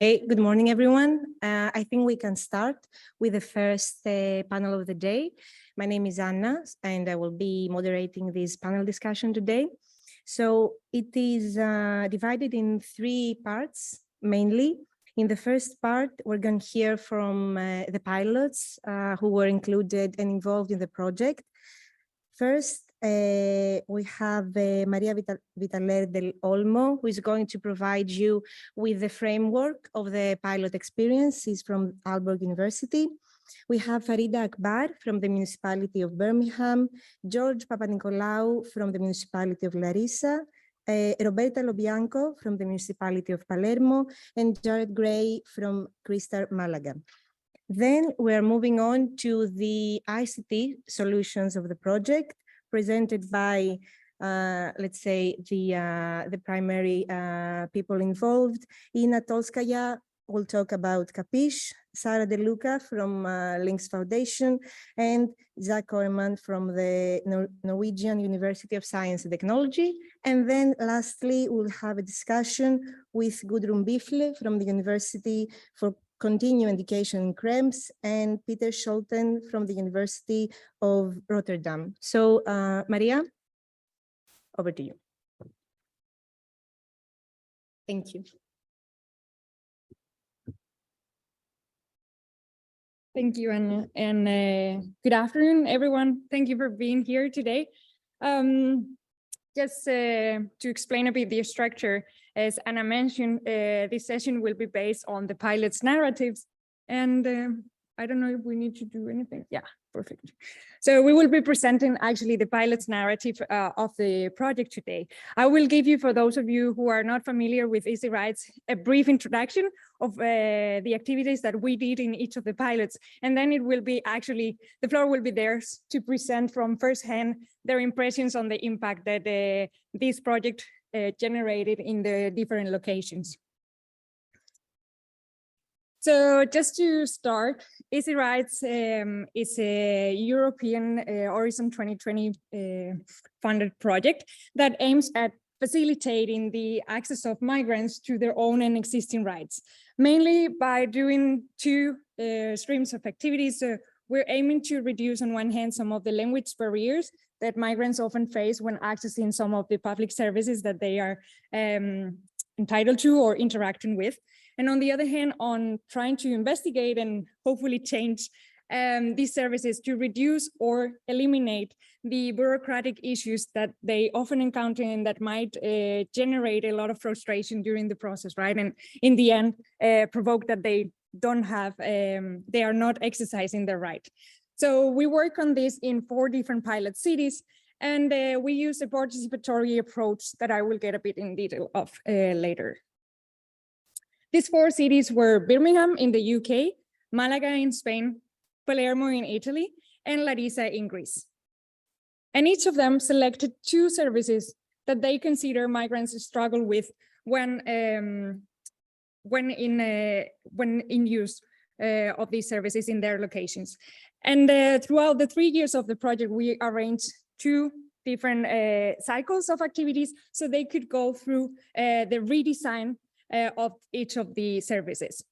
Hey, good morning, everyone. I think we can start with the first panel of the day. My name is Anna, and I will be moderating this panel discussion today. So it is divided in three parts, mainly. In the first part, we're going to hear from the pilots who were included and involved in the project. First, we have Maria Vitaler del Olmo, who is going to provide you with the framework of the pilot experience. She's from Aalborg University. We have Farida Akbar from the municipality of Birmingham, George Papanikolaou from the municipality of Larissa, Roberta Lobianco from the municipality of Palermo, and Jared Gray from Cristar, Malaga. Then we're moving on to the ICT solutions of the project, presented by, let's say, the primary people involved. Ina Tolskaya will talk about Capiche, Sara De Luca from Links Foundation, and Zach Koreman from the Norwegian University of Science and Technology. And then lastly, we'll have a discussion with Gudrun Bifle from the University for Continuing Education in Krems, and Peter Scholten from the University of Rotterdam. So, Maria, over to you. Thank you. Thank you, Anna, and good afternoon, everyone. Thank you for being here today. Just to explain a bit the structure, as Anna mentioned, this session will be based on the pilot's narratives. And I don't know if we need to do anything. Yeah, perfect. So we will be presenting actually the pilot's narrative of the project today. I will give you, for those of you who are not familiar with easyRights, a brief introduction of the activities that we did in each of the pilots. And then it will be actually, the floor will be theirs to present from firsthand their impressions on the impact that this project generated in the different locations. So just to start, easyRights is a European Horizon 2020 funded project that aims at facilitating the access of migrants to their own and existing rights, mainly by doing two streams of activities. We're aiming to reduce, on one hand, some of the language barriers that migrants often face when accessing some of the public services that they are entitled to or interacting with. And on the other hand, on trying to investigate and hopefully change these services to reduce or eliminate the bureaucratic issues that they often encounter and that might generate a lot of frustration during the process, right? And in the end, provoke that they don't have, they are not exercising their right. So we work on this in 4 different pilot cities, and we use a participatory approach that I will get a bit in detail of later. These 4 cities were Birmingham in the UK, Malaga in Spain, Palermo in Italy, and Larissa in Greece. And each of them selected 2 services that they consider migrants struggle with when in use of these services in their locations. And throughout the 3 years of the project, we arranged 2 different cycles of activities so they could go through the redesign of each of the services.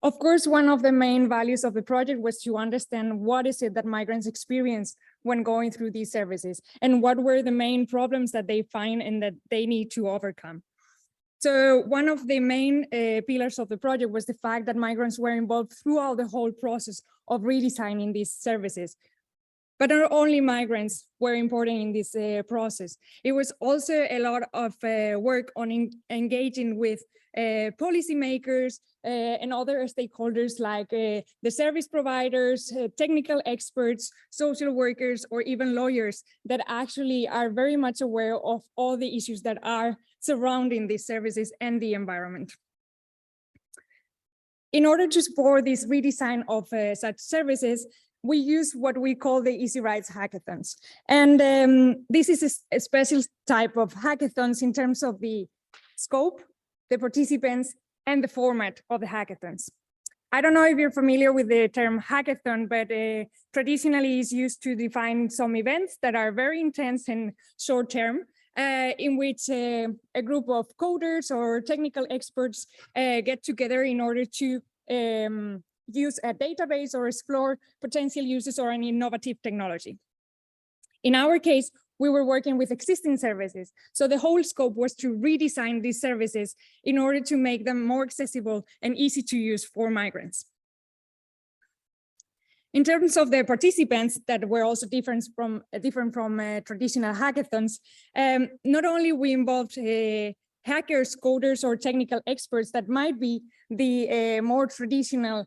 Of course, one of the main values of the project was to understand what is it that migrants experience when going through these services and what were the main problems that they find and that they need to overcome. So one of the main pillars of the project was the fact that migrants were involved throughout the whole process of redesigning these services. But not only migrants were important in this process. It was also a lot of work on engaging with policymakers and other stakeholders like the service providers, technical experts, social workers, or even lawyers that actually are very much aware of all the issues that are surrounding these services and the environment. In order to support this redesign of such services, we use what we call the easyRights hackathons. And this is a special type of hackathons in terms of the scope, the participants, and the format of the hackathons. I don't know if you're familiar with the term hackathon, but traditionally is used to define some events that are very intense and short term, in which a group of coders or technical experts get together in order to use a database or explore potential uses or an innovative technology. In our case, we were working with existing services. So the whole scope was to redesign these services in order to make them more accessible and easy to use for migrants. In terms of the participants that were also different from traditional hackathons, not only we involved hackers, coders, or technical experts that might be the more traditional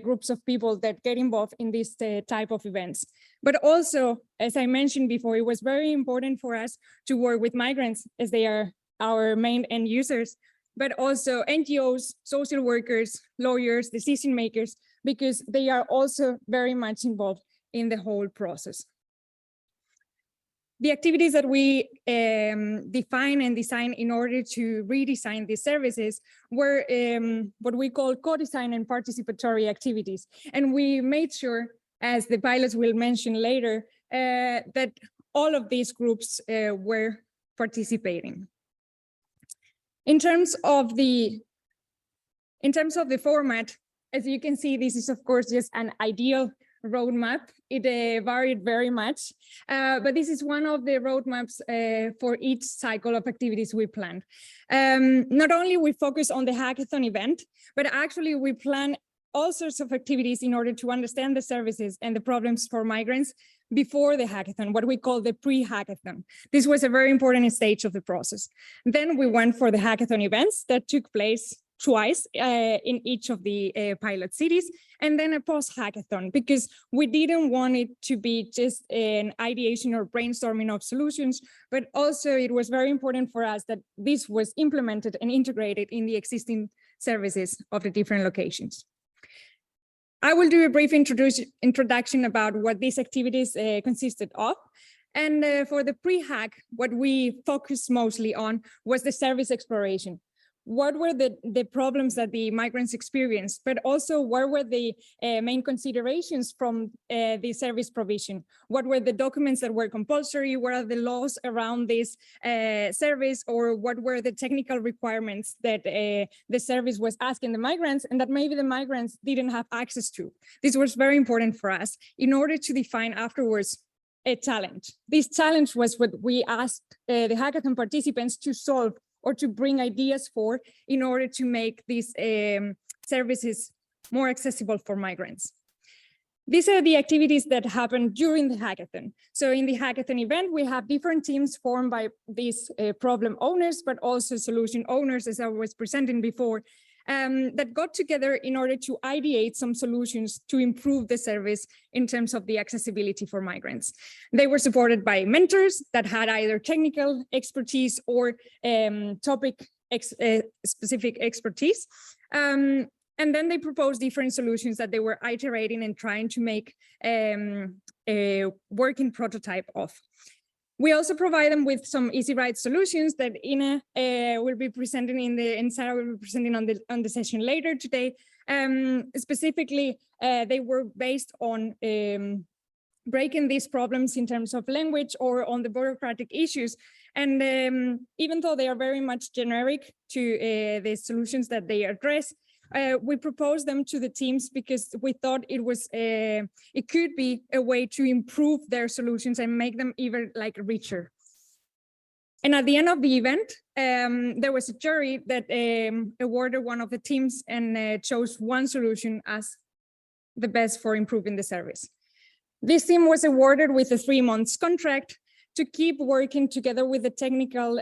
groups of people that get involved in this type of events. But also, as I mentioned before, it was very important for us to work with migrants as they are our main end users, but also NGOs, social workers, lawyers, decision makers, because they are also very much involved in the whole process. The activities that we define and design in order to redesign these services were what we call co-design and participatory activities. And we made sure, as the pilots will mention later, that all of these groups were participating. In terms of the format, as you can see, this is of course just an ideal roadmap. It varied very much, but this is one of the roadmaps for each cycle of activities we planned. Not only we focus on the hackathon event, but actually we plan all sorts of activities in order to understand the services and the problems for migrants before the hackathon, what we call the pre-hackathon. This was a very important stage of the process. Then we went for the hackathon events that took place twice in each of the pilot cities, and then a post-hackathon, because we didn't want it to be just an ideation or brainstorming of solutions, but also it was very important for us that this was implemented and integrated in the existing services of the different locations. I will do a brief introduction about what these activities consisted of. And for the pre-hack, what we focused mostly on was the service exploration. What were the problems that the migrants experienced, but also what were the main considerations from the service provision? What were the documents that were compulsory? What are the laws around this service? Or what were the technical requirements that the service was asking the migrants and that maybe the migrants didn't have access to? This was very important for us in order to define afterwards a challenge. This challenge was what we asked the hackathon participants to solve or to bring ideas for in order to make these services more accessible for migrants. These are the activities that happened during the hackathon. So in the hackathon event, we have different teams formed by these problem owners, but also solution owners, as I was presenting before, that got together in order to ideate some solutions to improve the service in terms of the accessibility for migrants. They were supported by mentors that had either technical expertise or topic-specific expertise. And then they proposed different solutions that they were iterating and trying to make a working prototype of. We also provide them with some easyRights solutions that Ina will be presenting and Sarah will be presenting on the session later today. Specifically, they were based on breaking these problems in terms of language or on the bureaucratic issues. And even though they are very much generic to the solutions that they address, we proposed them to the teams because we thought it could be a way to improve their solutions and make them even like richer. And at the end of the event, there was a jury that awarded one of the teams and chose one solution as the best for improving the service. This team was awarded with a 3-month contract to keep working together with the technical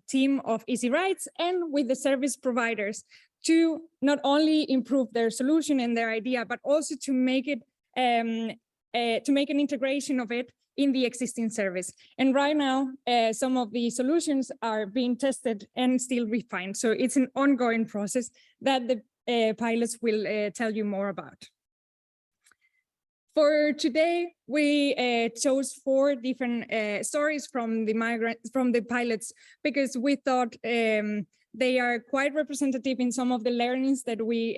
team of easyRights and with the service providers to not only improve their solution and their idea, but also to make it to make an integration of it in the existing service. And right now, some of the solutions are being tested and still refined. So it's an ongoing process that the pilots will tell you more about. For today, we chose 4 different stories from the pilots because we thought they are quite representative in some of the learnings that we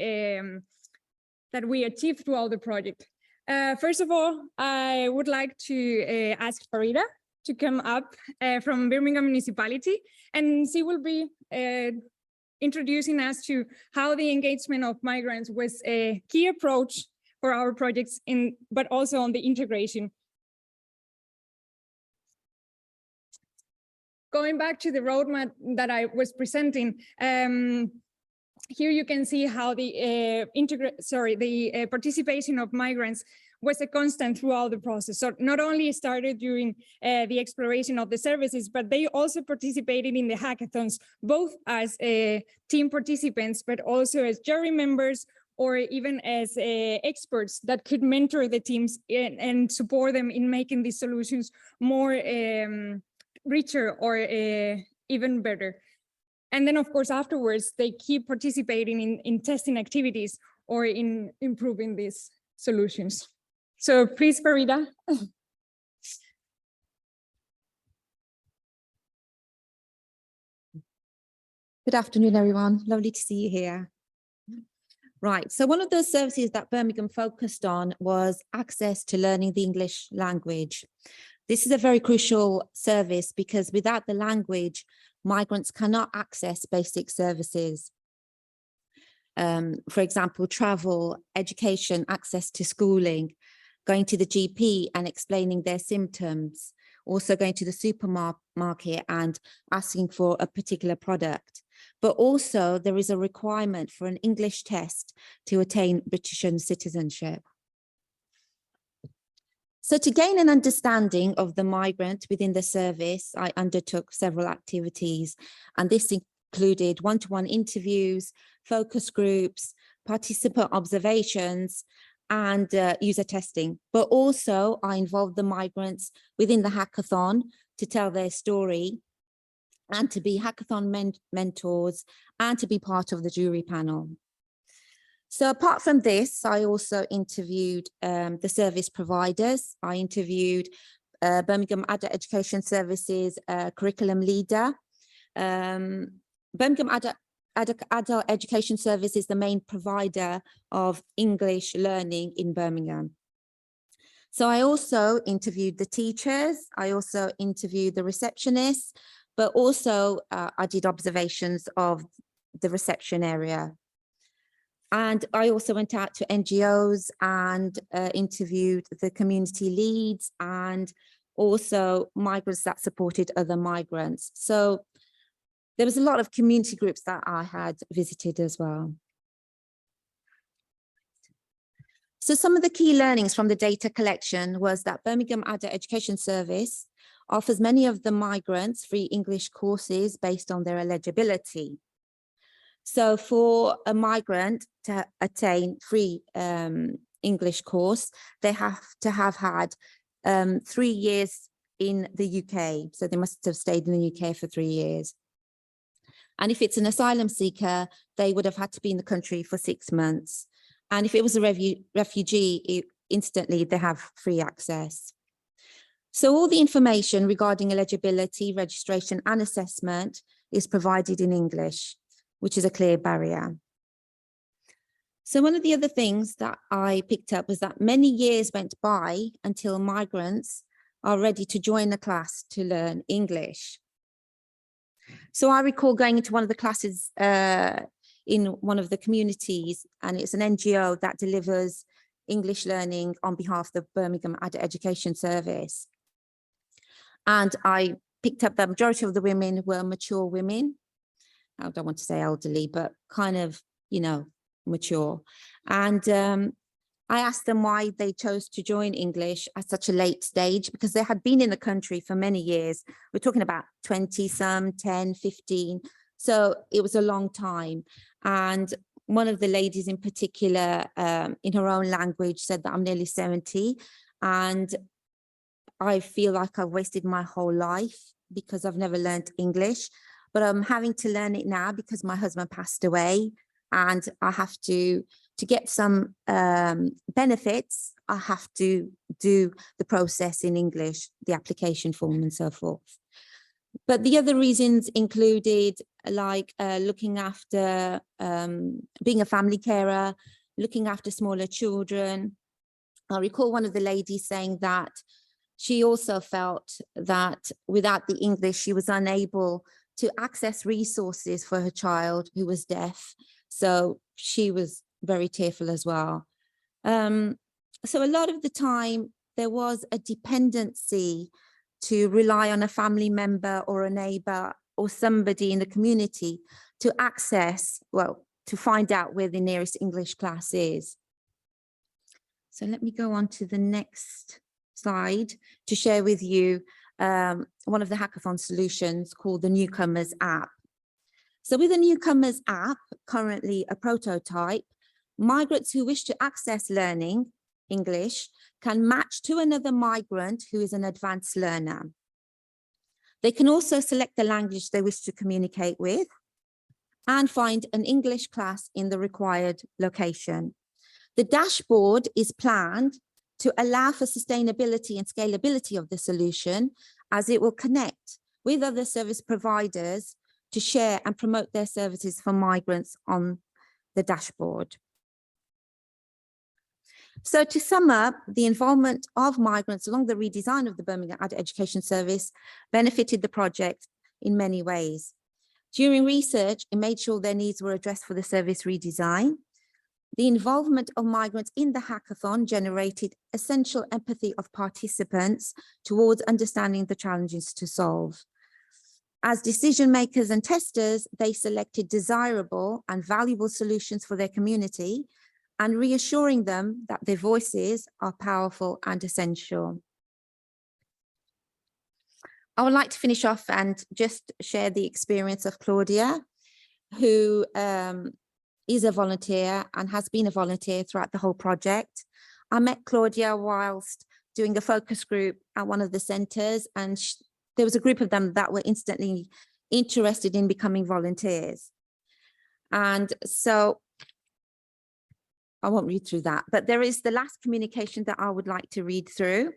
achieved throughout the project. First of all, I would like to ask Farida to come up from Birmingham Municipality, and she will be introducing us to how the engagement of migrants was a key approach for our projects, but also on the integration. Going back to the roadmap that I was presenting, here you can see how the participation of migrants was a constant throughout the process. So not only started during the exploration of the services, but they also participated in the hackathons, both as team participants, but also as jury members, or even as experts that could mentor the teams and support them in making these solutions more richer or even better. And then, of course, afterwards, they keep participating in testing activities or in improving these solutions. So please, Farida. Good afternoon, everyone. Lovely to see you here. Right, so one of the services that Birmingham focused on was access to learning the English language. This is a very crucial service because without the language, migrants cannot access basic services. For example, travel, education, access to schooling, going to the GP and explaining their symptoms, also going to the supermarket and asking for a particular product. But also there is a requirement for an English test to attain British citizenship. So to gain an understanding of the migrant within the service, I undertook several activities, and this included one-to-one interviews, focus groups, participant observations, and user testing. But also I involved the migrants within the hackathon to tell their story and to be hackathon mentors and to be part of the jury panel. So apart from this, I also interviewed the service providers. I interviewed Birmingham Adult Education Services curriculum leader. Birmingham Adult Education Service is the main provider of English learning in Birmingham. So I also interviewed the teachers. I also interviewed the receptionists, but also I did observations of the reception area. And I also went out to NGOs and interviewed the community leads and also migrants that supported other migrants. So there was a lot of community groups that I had visited as well. So some of the key learnings from the data collection was that Birmingham Adult Education Service offers many of the migrants free English courses based on their eligibility. So for a migrant to attain free English course, they have to have had 3 years in the UK. So they must have stayed in the UK for 3 years. And if it's an asylum seeker, they would have had to be in the country for 6 months. And if it was a refugee, instantly they have free access. So all the information regarding eligibility, registration and assessment is provided in English, which is a clear barrier. So one of the other things that I picked up was that many years went by until migrants are ready to join a class to learn English. So I recall going into one of the classes in one of the communities, and it's an NGO that delivers English learning on behalf of the Birmingham Adult Education Service. And I picked up the majority of the women were mature women. I don't want to say elderly, but kind of, you know, mature. And I asked them why they chose to join English at such a late stage, because they had been in the country for many years. We're talking about 20 some, 10, 15. So it was a long time. And one of the ladies in particular, in her own language, said that I'm nearly 70 and I feel like I've wasted my whole life because I've never learned English, but I'm having to learn it now because my husband passed away and I have to get some benefits. I have to do the process in English, the application form and so forth. But the other reasons included like looking after, being a family carer, looking after smaller children. I recall one of the ladies saying that She also felt that without the English, she was unable to access resources for her child who was deaf. So she was very tearful as well. So a lot of the time there was a dependency to rely on a family member or a neighbor or somebody in the community to access, well, to find out where the nearest English class is. So let me go on to the next slide to share with you one of the hackathon solutions called the Newcomers app. So with the Newcomers app, currently a prototype, migrants who wish to access learning English can match to another migrant who is an advanced learner. They can also select the language they wish to communicate with and find an English class in the required location. The dashboard is planned to allow for sustainability and scalability of the solution, as it will connect with other service providers to share and promote their services for migrants on the dashboard. So to sum up, the involvement of migrants along the redesign of the Birmingham Adult Education Service benefited the project in many ways. During research, it made sure their needs were addressed for the service redesign. The involvement of migrants in the hackathon generated essential empathy of participants towards understanding the challenges to solve. As decision makers and testers, they selected desirable and valuable solutions for their community and reassuring them that their voices are powerful and essential. I would like to finish off and just share the experience of Claudia, who is a volunteer and has been a volunteer throughout the whole project. I met Claudia whilst doing a focus group at one of the centres, and there was a group of them that were instantly interested in becoming volunteers. And so I won't read through that, but there is the last communication that I would like to read through.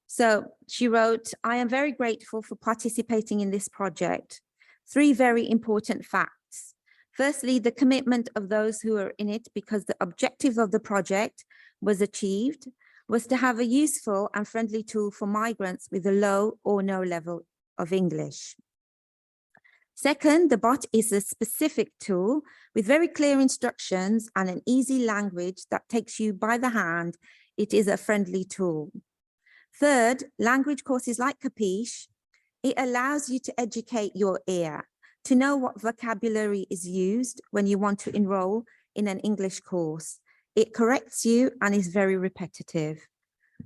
So she wrote, "I am very grateful for participating in this project. 3 very important facts. Firstly, the commitment of those who are in it, because the objective of the project was achieved, was to have a useful and friendly tool for migrants with a low or no level of English. Second, the bot is a specific tool with very clear instructions and an easy language that takes you by the hand. It is a friendly tool. Third, language courses like Capiche, it allows you to educate your ear, to know what vocabulary is used when you want to enroll in an English course. It corrects you and is very repetitive.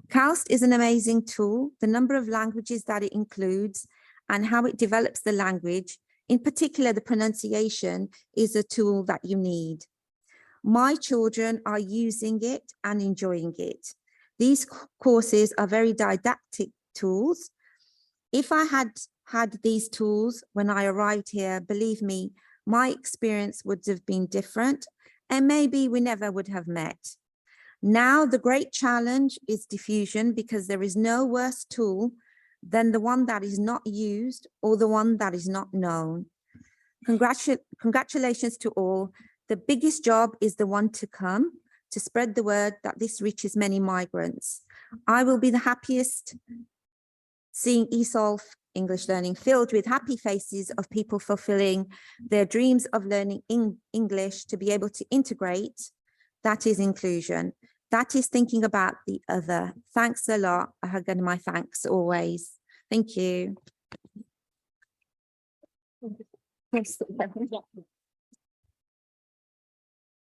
Calst is an amazing tool. The number of languages that it includes and how it develops the language, in particular the pronunciation, is a tool that you need. My children are using it and enjoying it. These courses are very didactic tools. If I had had these tools when I arrived here, believe me, my experience would have been different and maybe we never would have met. Now the great challenge is diffusion, because there is no worse tool than the one that is not used or the one that is not known. Congratulations to all. The biggest job is the one to come, to spread the word that this reaches many migrants. I will be the happiest seeing eSolve English learning filled with happy faces of people fulfilling their dreams of learning English to be able to integrate. That is inclusion. That is thinking about the other. Thanks a lot. I have given my thanks always. Thank you.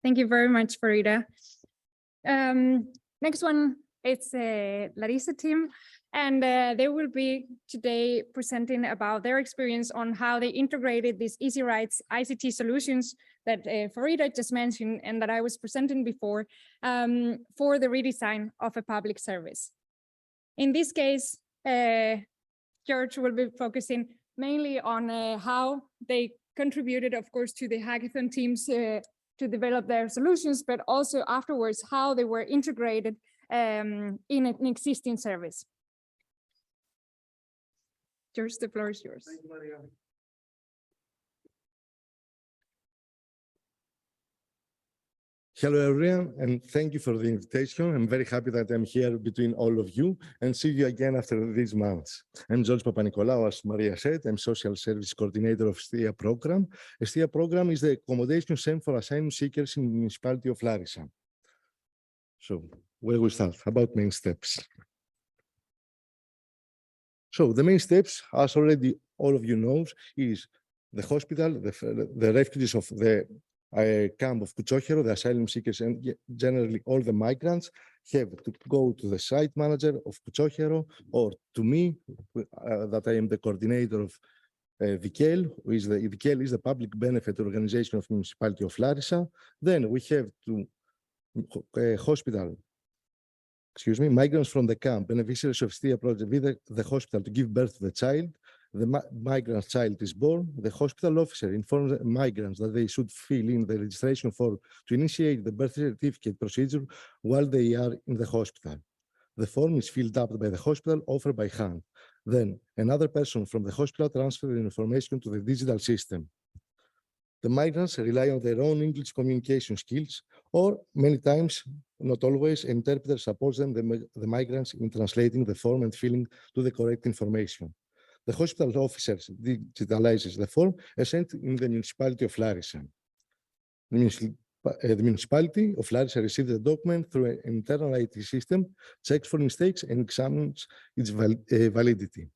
Thank you very much, Farida. Next one, it's Larissa team, and they will be today presenting about their experience on how they integrated these easyRights ICT solutions that Farida just mentioned and that I was presenting before for the redesign of a public service. In this case, George will be focusing mainly on how they contributed, of course, to the hackathon teams to develop their solutions, but also afterwards how they were integrated in an existing service. George, the floor is yours. Thank you, Maria. Hello, everyone, and thank you for the invitation. I'm very happy that I'm here between all of you and see you again after these months. I'm George Papanikolaou, as Maria said. I'm Social Service Coordinator of STIA program. STIA program is the accommodation center for asylum seekers in the municipality of Larissa. So, where we start? About main steps. So, the main steps, as already all of you know, is the hospital, the refugees of the camp of Kuchohero, the asylum seekers, and generally all the migrants have to go to the site manager of Kuchohero or to me, that I am the coordinator of VIKEL, who is the VIKEL is the public benefit organization of municipality of Larissa. Then we have to migrants from the camp, beneficiaries of STIA project, with the hospital to give birth to the child. The migrant child is born. The hospital officer informs the migrants that they should fill in the registration form to initiate the birth certificate procedure while they are in the hospital. The form is filled up by the hospital, offered by hand. Then another person from the hospital transfers the information to the digital system. The migrants rely on their own English communication skills, or many times, not always, an interpreter supports them, the migrants, in translating the form and filling to the correct information. The hospital officers digitalizes the form and sent in the municipality of Larissa. The municipality of Larissa receives the document through an internal IT system, checks for mistakes, and examines its validity.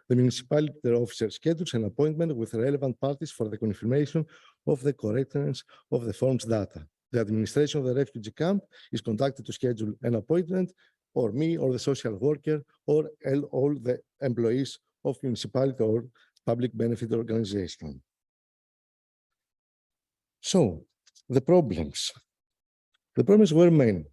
The municipality officer schedules an appointment with relevant parties for the confirmation of the correctness of the form's data. The administration of the refugee camp is contacted to schedule an appointment, or me, or the social worker, or all the employees of municipality or public benefit organization. So, the problems. The problems were many.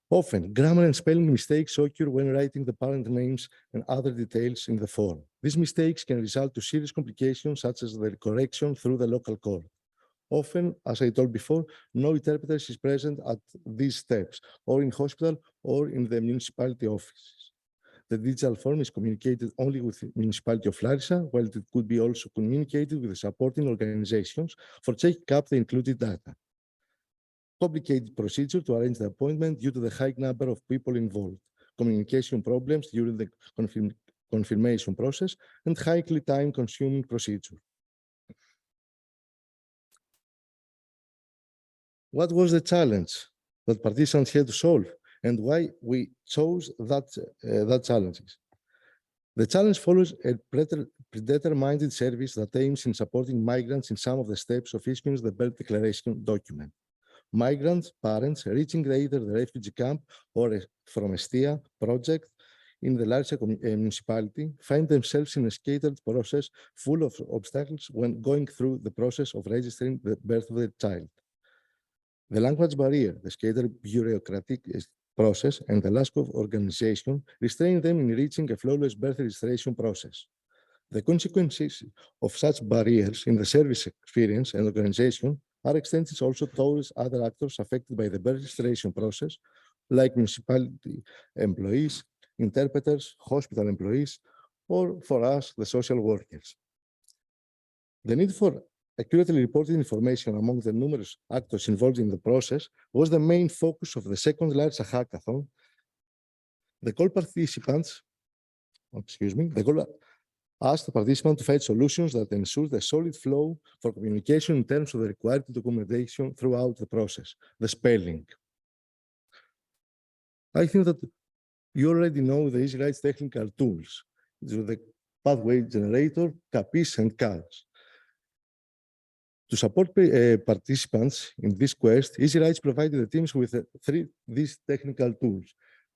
Often, grammar and spelling mistakes occur when writing the parent names and other details in the form. These mistakes can result to serious complications, such as the correction through the local court. Often, as I told before, no interpreter is present at these steps, or in hospital, or in the municipality offices. The digital form is communicated only with the municipality of Larissa, while it could be also communicated with the supporting organizations for checking up the included data. Complicated procedure to arrange the appointment due to the high number of people involved, communication problems during the confirmation process, and highly time-consuming procedure. What was the challenge that participants had to solve, and why we chose that challenges? The challenge follows a predetermined service that aims in supporting migrants in some of the steps of issuing the birth declaration document. Migrants, parents reaching either the refugee camp or from a STIA project in the Larissa municipality find themselves in a scattered process full of obstacles when going through the process of registering the birth of their child. The language barrier, the scattered bureaucratic process, and the lack of organization restrain them in reaching a flawless birth registration process. The consequences of such barriers in the service experience and organization are extended also towards other actors affected by the birth registration process, like municipality employees, interpreters, hospital employees, or for us, the social workers. The need for accurately reported information among the numerous actors involved in the process was the main focus of the second Larissa hackathon. The call asked the participants to find solutions that ensure the solid flow for communication in terms of the required documentation throughout the process, the spelling. I think that you already know the easyRights technical tools, the pathway generator, CAPIs, and CALs. To support participants in this quest, easyRights provided the teams with these technical tools.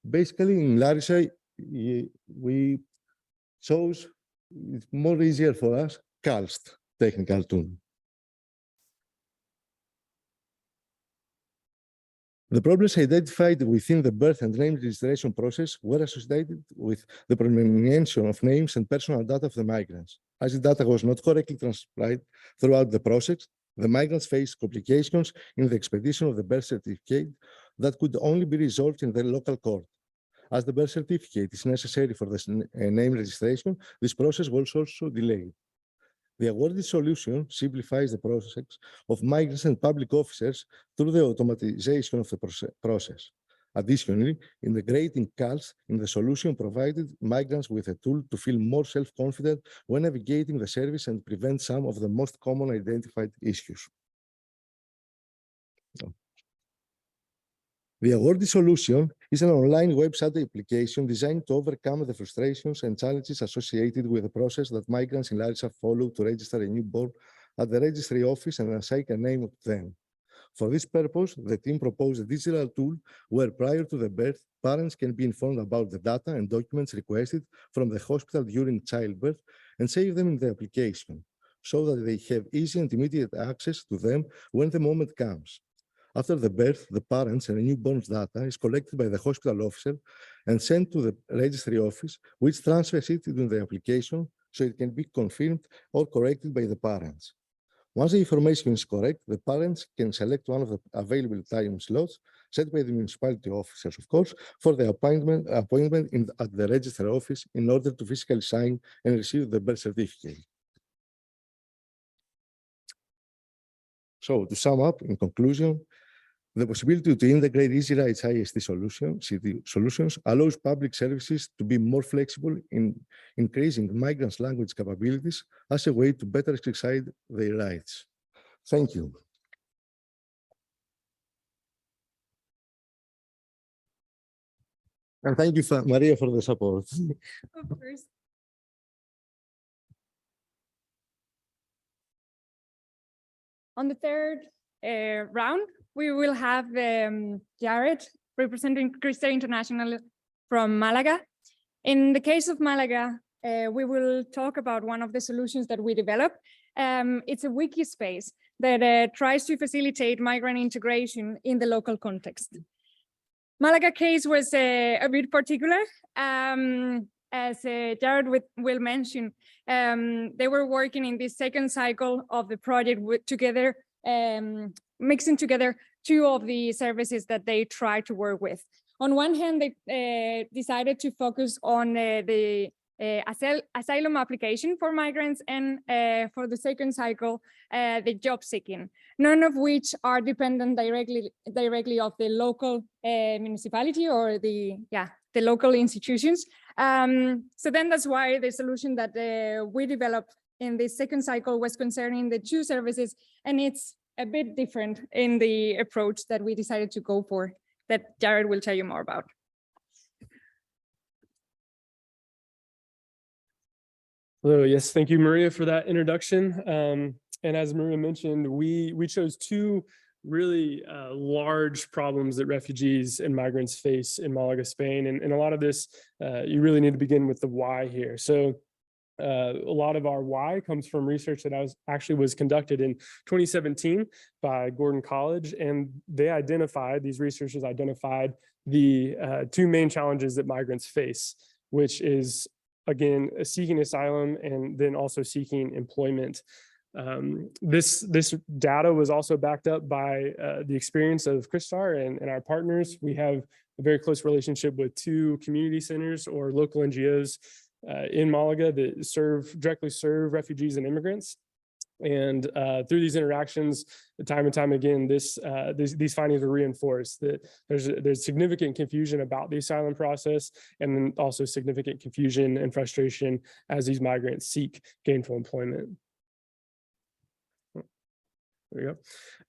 Basically, in Larissa, we chose, it's more easier for us, CAL's technical tool. The problems identified within the birth and name registration process were associated with the pronunciation of names and personal data of the migrants. As the data was not correctly transcribed throughout the process, the migrants faced complications in the expedition of the birth certificate that could only be resolved in the local court. As the birth certificate is necessary for the name registration, this process was also delayed. The awarded solution simplifies the process of migrants and public officers through the automatization of the process. Additionally, integrating CALs in the solution provided migrants with a tool to feel more self-confident when navigating the service and prevent some of the most common identified issues. The awarded solution is an online website application designed to overcome the frustrations and challenges associated with the process that migrants in Larissa follow to register a newborn at the registry office and assign a name to them. For this purpose, the team proposed a digital tool where prior to the birth, parents can be informed about the data and documents requested from the hospital during childbirth and save them in the application, so that they have easy and immediate access to them when the moment comes. After the birth, the parents and a newborn's data is collected by the hospital officer and sent to the registry office, which transfers it into the application so it can be confirmed or corrected by the parents. Once the information is correct, the parents can select one of the available time slots set by the municipality officers, of course, for the appointment at the registry office in order to physically sign and receive the birth certificate. So, to sum up, in conclusion, the possibility to integrate easyRights IST solutions allows public services to be more flexible in increasing migrants' language capabilities as a way to better exercise their rights. Thank you. And thank you, Maria, for the support. Of course. On the third round, we will have Jared representing Crista International from Malaga. In the case of Malaga, we will talk about one of the solutions that we developed. It's a wiki space that tries to facilitate migrant integration in the local context. Malaga case was a bit particular. As Jared will mention, they were working in this second cycle of the project together, mixing together two of the services that they try to work with. On one hand, they decided to focus on the asylum application for migrants, and for the second cycle, the job seeking, none of which are dependent directly of the local municipality or the local institutions. So then that's why the solution that we developed in the second cycle was concerning the two services, and it's a bit different in the approach that we decided to go for, that Jared will tell you more about. Hello, yes, thank you, Maria, for that introduction. And as Maria mentioned, we chose two really large problems that refugees and migrants face in Malaga, Spain. And a lot of this, you really need to begin with the why here. So a lot of our why comes from research that was conducted in 2017 by Gordon College, and these researchers identified the two main challenges that migrants face, which is, again, seeking asylum and then also seeking employment. This data was also backed up by the experience of Kristar and our partners. We have a very close relationship with two community centers or local NGOs in Malaga that directly serve refugees and immigrants. And through these interactions, time and time again, these findings were reinforced that there's significant confusion about the asylum process, and then also significant confusion and frustration as these migrants seek gainful employment. There you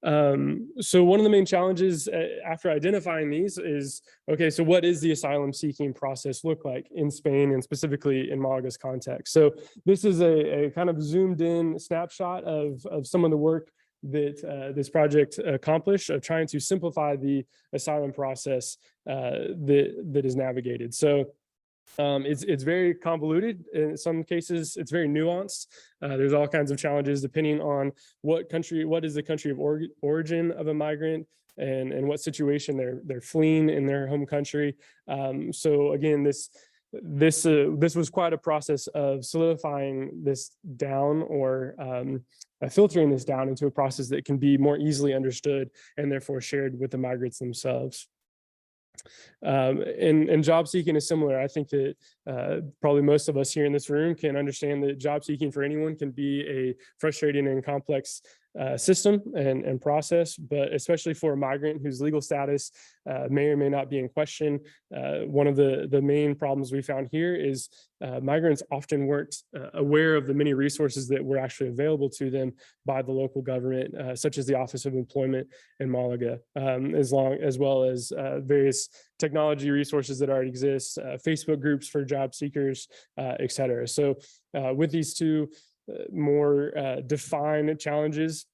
go. So one of the main challenges after identifying these is, okay, so what is the asylum seeking process look like in Spain and specifically in Malaga's context? So this is a kind of zoomed in snapshot of some of the work that this project accomplished of trying to simplify the asylum process that is navigated. So it's very convoluted. In some cases, it's very nuanced. There's all kinds of challenges depending on what is the country of origin of a migrant and what situation they're fleeing in their home country. So again, this was quite a process of solidifying this down or filtering this down into a process that can be more easily understood and therefore shared with the migrants themselves. And job seeking is similar. I think that probably most of us here in this room can understand that job seeking for anyone can be a frustrating and complex system and process, but especially for a migrant whose legal status may or may not be in question. One of the main problems we found here is migrants often weren't aware of the many resources that were actually available to them by the local government, such as the Office of Employment in Malaga, as well as various technology resources that already exist, Facebook groups for job seekers, et cetera. So with these two more defined challenges,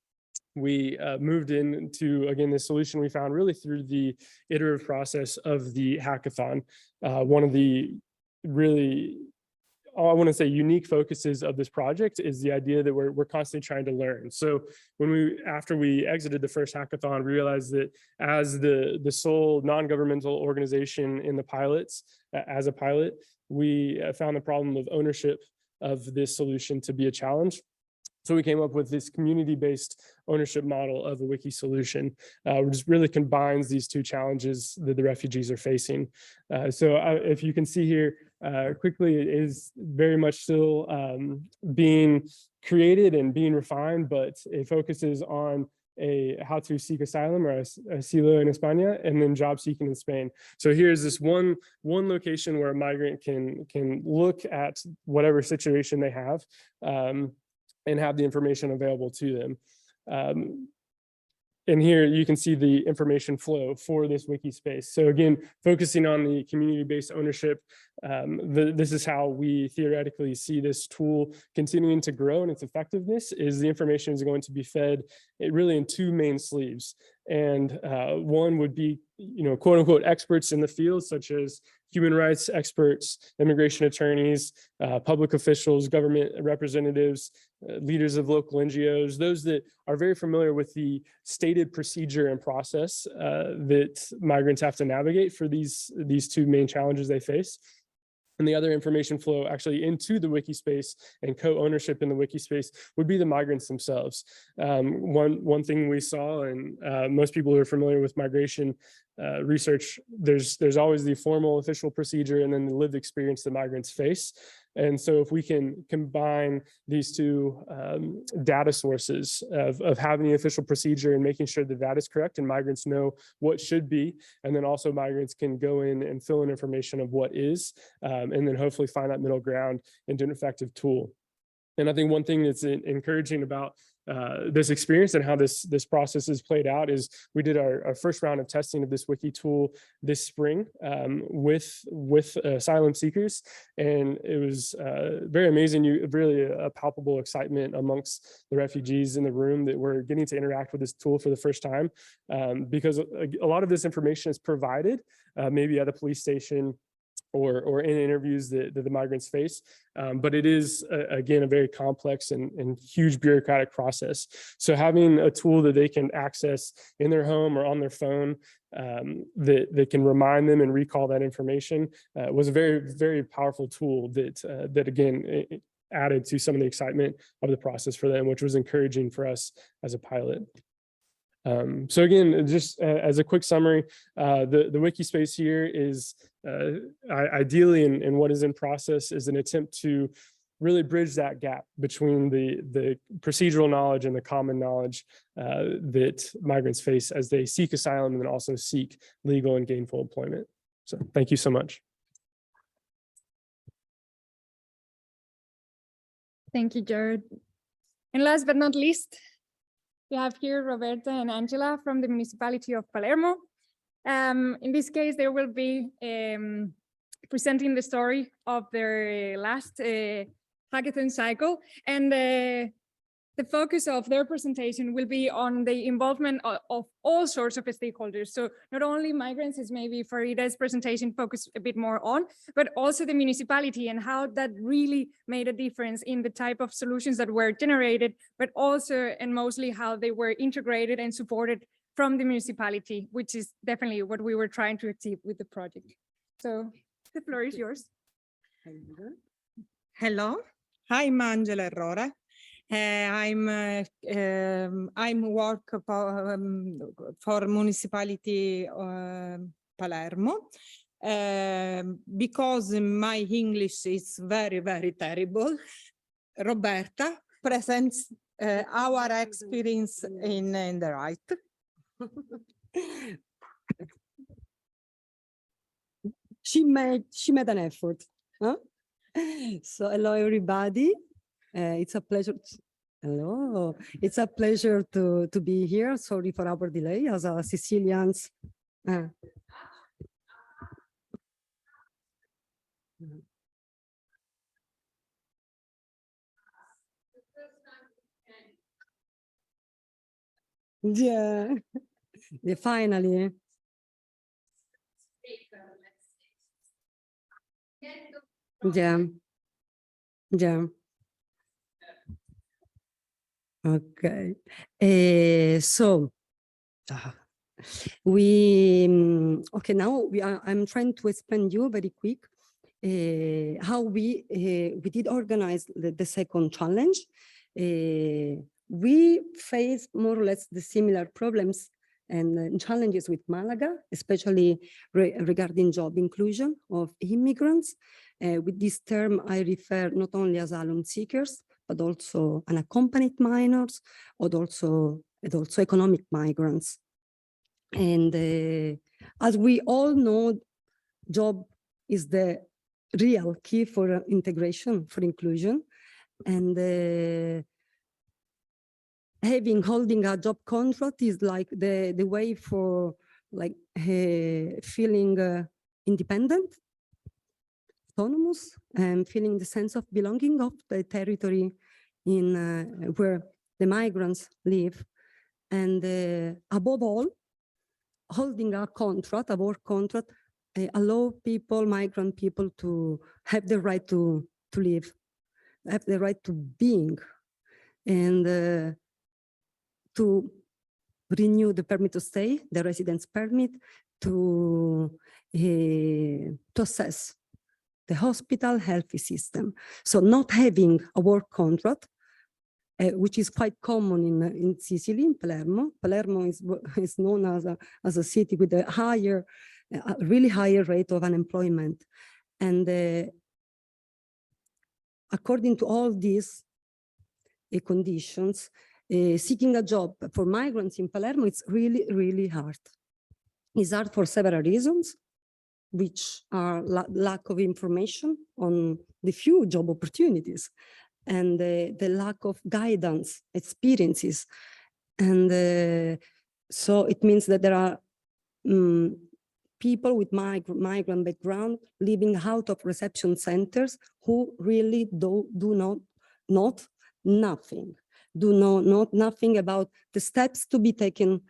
we moved into, again, the solution we found really through the iterative process of the hackathon. One of the really, I want to say, unique focuses of this project is the idea that we're constantly trying to learn. So after we exited the first hackathon, we realized that as the sole non-governmental organization in the pilots, as a pilot, we found the problem of ownership of this solution to be a challenge. So we came up with this community-based ownership model of a wiki solution, which really combines these two challenges that the refugees are facing. If you can see here, quickly, it is very much still being created and being refined, but it focuses on how to seek asylum, or asilo in España, and then job seeking in Spain. So here's this one location where a migrant can look at whatever situation they have, and have the information available to them. And here you can see the information flow for this wiki space. So again, focusing on the community-based ownership, this is how we theoretically see this tool continuing to grow, and its effectiveness is the information is going to be fed really in two main sleeves. And one would be, quote unquote, experts in the field, such as human rights experts, immigration attorneys, public officials, government representatives, leaders of local NGOs, those that are very familiar with the stated procedure and process that migrants have to navigate for these two main challenges they face. And the other information flow actually into the wiki space and co-ownership in the wiki space would be the migrants themselves. One thing we saw, and most people who are familiar with migration research, there's always the formal official procedure and then the lived experience that migrants face. And so if we can combine these two data sources of having the official procedure and making sure that that is correct and migrants know what should be, and then also migrants can go in and fill in information of what is, and then hopefully find that middle ground into an effective tool. And I think one thing that's encouraging about this experience and how this process is played out is we did our first round of testing of this wiki tool this spring with asylum seekers, and it was very amazing. Really a palpable excitement amongst the refugees in the room that were getting to interact with this tool for the first time, because a lot of this information is provided maybe at a police station or in interviews that the migrants face. But it is, again, a very complex and huge bureaucratic process. So having a tool that they can access in their home or on their phone that can remind them and recall that information was a very, very powerful tool that again, added to some of the excitement of the process for them, which was encouraging for us as a pilot. So again, just as a quick summary, the wiki space here is ideally, and what is in process is an attempt to really bridge that gap between the procedural knowledge and the common knowledge that migrants face as they seek asylum and then also seek legal and gainful employment. So thank you so much. Thank you, Jared. And last but not least, we have here Roberta and Angela from the municipality of Palermo. In this case, they will be presenting the story of their last hackathon cycle. And the focus of their presentation will be on the involvement of all sorts of stakeholders. So not only migrants, as maybe Farida's presentation focused a bit more on, but also the municipality and how that really made a difference in the type of solutions that were generated, but also and mostly how they were integrated and supported from the municipality, which is definitely what we were trying to achieve with the project. So the floor is yours. Hello, I'm Angela Herrera. I'm work for municipality Palermo. Because my English is very, very terrible, Roberta presents our experience in the right. She made an effort. Huh? So hello everybody. It's a pleasure. Hello. It's a pleasure to be here. Sorry for our delay as a Sicilians. Yeah. Yeah, finally. Yeah. Yeah. Okay. So okay, now I'm trying to explain you very quick how we did organize the second challenge. We faced more or less the similar problems and challenges with Malaga, especially regarding job inclusion of immigrants. With this term, I refer not only asylum seekers, but also unaccompanied minors, and also economic migrants. And as we all know, job is the real key for integration, for inclusion. And holding a job contract is like the way for like feeling independent, autonomous, and feeling the sense of belonging of the territory in where the migrants live. And above all, holding a contract, a work contract, allow people, migrant people, to have the right to live, have the right to being, and to renew the permit to stay, the residence permit, to assess the hospital healthy system. So not having a work contract, which is quite common in Sicily, in Palermo. Palermo is known as a city with a really higher rate of unemployment. And according to all these conditions, seeking a job for migrants in Palermo, it's really, really hard. It's hard for several reasons, which are lack of information on the few job opportunities, and the lack of guidance, experiences. And so it means that there are people with migrant background living out of reception centers who really do not know nothing about the steps to be taken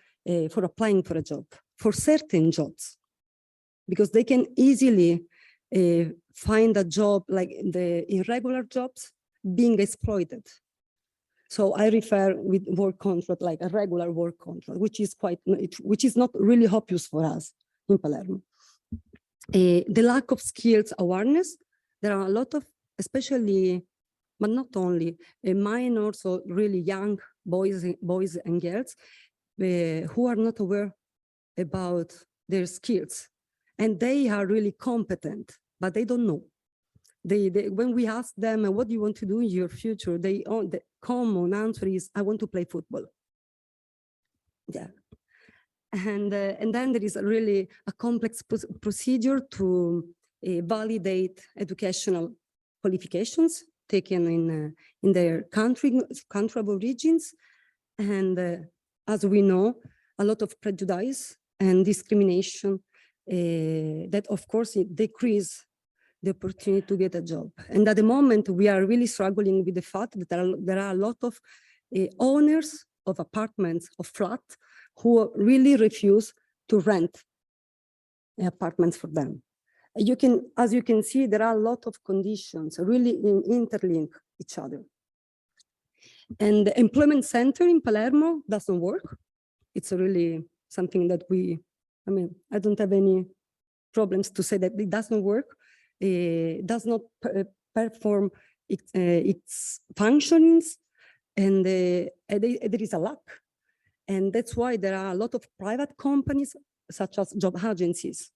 for applying for a job, for certain jobs, because they can easily find a job like the irregular jobs being exploited. So I refer with work contract like a regular work contract, which is not really obvious for us in Palermo. The lack of skills awareness. There are a lot of, especially, but not only, minors or really young boys and girls who are not aware about their skills, and they are really competent, but they don't know. When we ask them, what do you want to do in your future? The common answer is, I want to play football. Yeah. And then there is really a complex procedure to validate educational qualifications taken in their country of origins. And as we know, a lot of prejudice and discrimination that, of course, it decrease the opportunity to get a job. And at the moment, we are really struggling with the fact that there are a lot of owners of apartments, of flats, who really refuse to rent apartments for them. As you can see, there are a lot of conditions really interlink each other. And the employment center in Palermo doesn't work. It's really something that I don't have any problems to say that it doesn't work. It does not perform its functions, and there is a lack. And that's why there are a lot of private companies such as job agencies,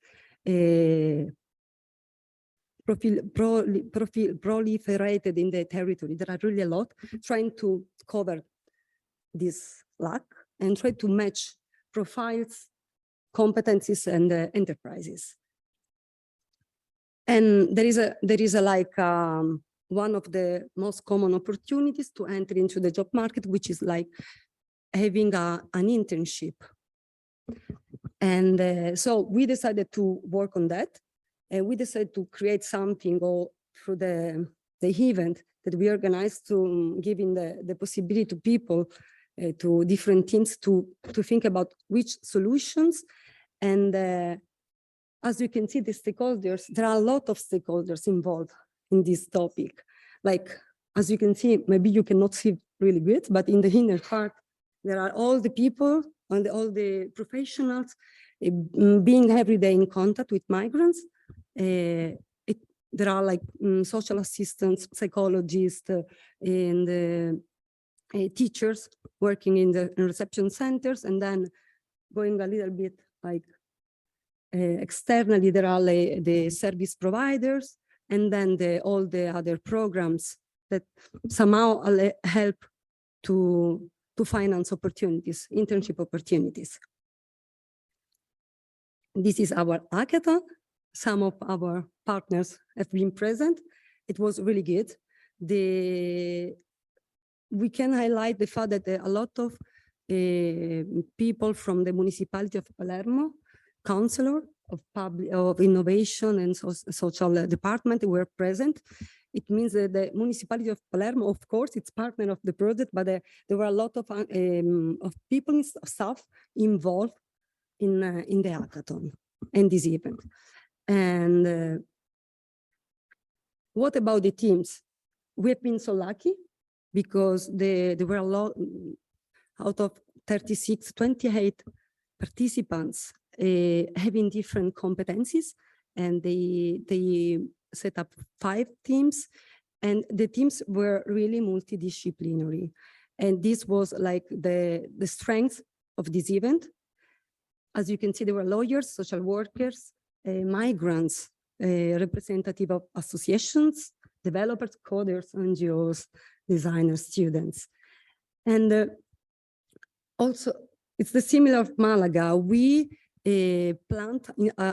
proliferated in the territory. There are really a lot trying to cover this lack and try to match profiles, competencies, and enterprises. And there is a like one of the most common opportunities to enter into the job market, which is like having an internship. And so we decided to work on that. And we decided to create something through the event that we organized to giving the possibility to people, to different teams to think about which solutions. And as you can see, the stakeholders, there are a lot of stakeholders involved in this topic. Like, as you can see, maybe you cannot see really good, but in the inner part, there are all the people and all the professionals being every day in contact with migrants. There are like social assistants, psychologists, and teachers working in the reception centers, and then going a little bit like externally, there are the service providers, and then all the other programs that somehow help to finance opportunities, internship opportunities. This is our hackathon. Some of our partners have been present. It was really good. We can highlight the fact that a lot of people from the municipality of Palermo, councillor of innovation and social department were present. It means that the municipality of Palermo, of course, it's partner of the project, but there were a lot of people, staff involved in the hackathon and this event. And what about the teams? We have been so lucky because there were a lot, out of 36, 28 participants having different competencies, and they set up 5 teams, and the teams were really multidisciplinary. And this was like the strength of this event. As you can see, there were lawyers, social workers, migrants, representative of associations, developers, coders, NGOs, designers, students. And also, it's the similar of Malaga. We planned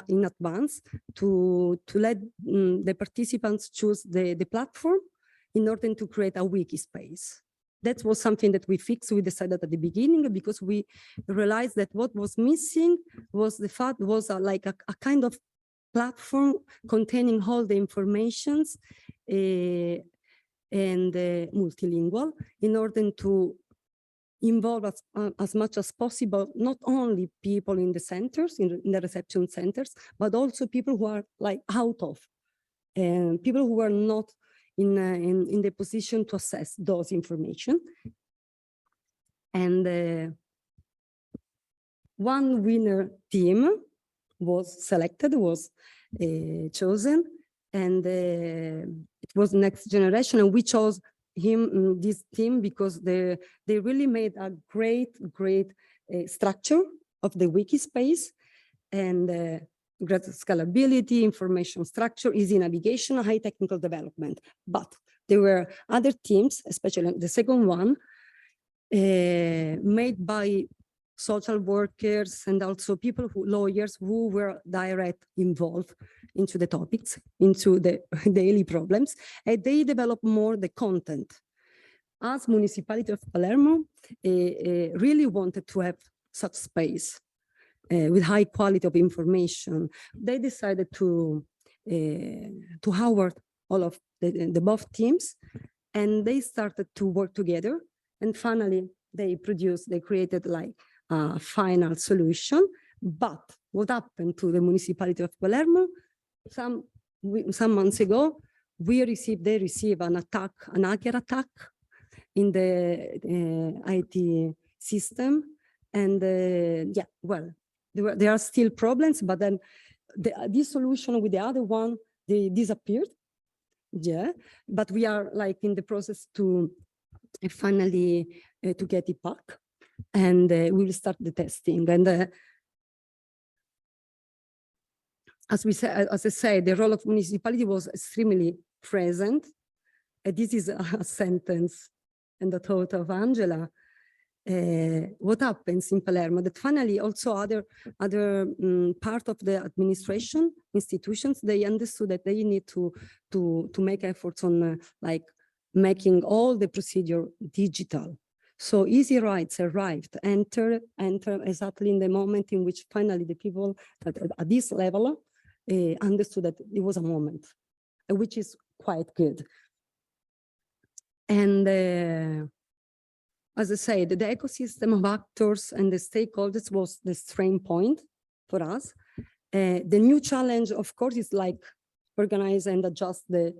in advance to let the participants choose the platform in order to create a wiki space. That was something that we fixed. We decided at the beginning because we realized that what was missing was the fact was like a kind of platform containing all the informations and multilingual in order to involve as much as possible, not only people in the centers, in the reception centers, but also people who are like out of, and people who are not in the position to assess those information. And one winner team was selected, was chosen, and it was Next Generation, and we chose this team because they really made a great structure of the wiki space, and great scalability, information structure, easy navigation, high technical development. But there were other teams, especially the second one, made by social workers and also people lawyers who were direct involved into the topics, into the daily problems, and they developed more the content. As municipality of Palermo really wanted to have such space with high quality of information, they decided to hire all of the both teams, and they started to work together, and finally they created like a final solution. But what happened to the municipality of Palermo? Some months ago, they received an attack, an hacker attack in the IT system, and yeah, well, there are still problems, but then this solution with the other one, they disappeared. Yeah, but we are like in the process to finally to get it back, and we will start the testing. And as I say, the role of municipality was extremely present. And this is a sentence and the thought of Angela. What happens in Palermo? That finally also other part of the administration institutions, they understood that they need to make efforts on like making all the procedure digital. So easyRights arrived, enter exactly in the moment in which finally the people at this level understood that it was a moment, which is quite good. And as I said, the ecosystem of actors and the stakeholders was the strain point for us. The new challenge, of course, is like organize and adjust the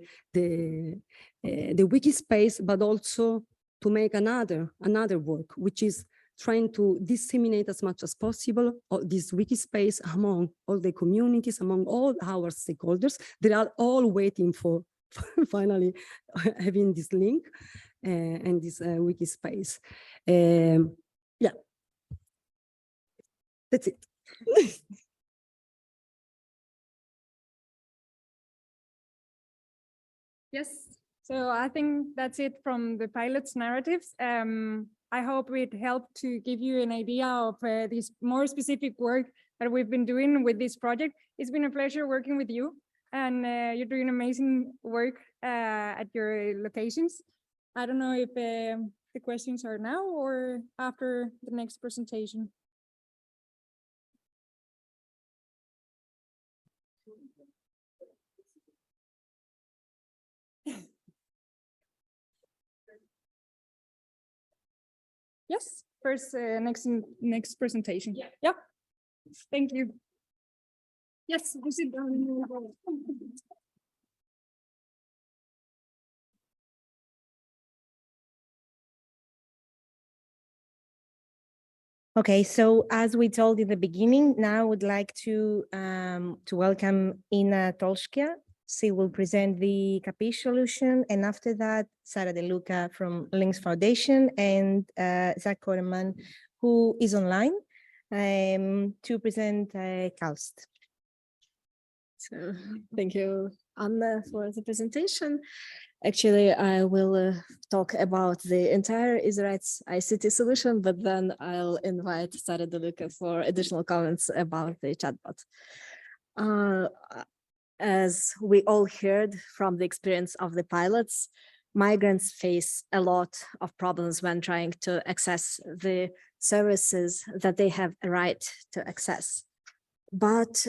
wiki space, but also to make another work, which is trying to disseminate as much as possible this wiki space among all the communities, among all our stakeholders. They are all waiting for finally having this link and this wiki space. Yeah, that's it. Yes, so I think that's it from the pilot's narratives. I hope it helped to give you an idea of this more specific work that we've been doing with this project. It's been a pleasure working with you, and you're doing amazing work at your locations. I don't know if the questions are now or after the next presentation. Yes, first next presentation. Yeah. Thank you. Yes, you sit down. Okay, so as we told in the beginning, now I would like to welcome Ina Tolskia. She will present the CAPISH solution, and after that, Sara De Luca from Links Foundation and Zach Koreman, who is online, to present CALST. So thank you, Anna, for the presentation. Actually, I will talk about the entire easyRights ICT solution, but then I'll invite Sara De Luca for additional comments about the chatbot. As we all heard from the experience of the pilots, migrants face a lot of problems when trying to access the services that they have a right to access. But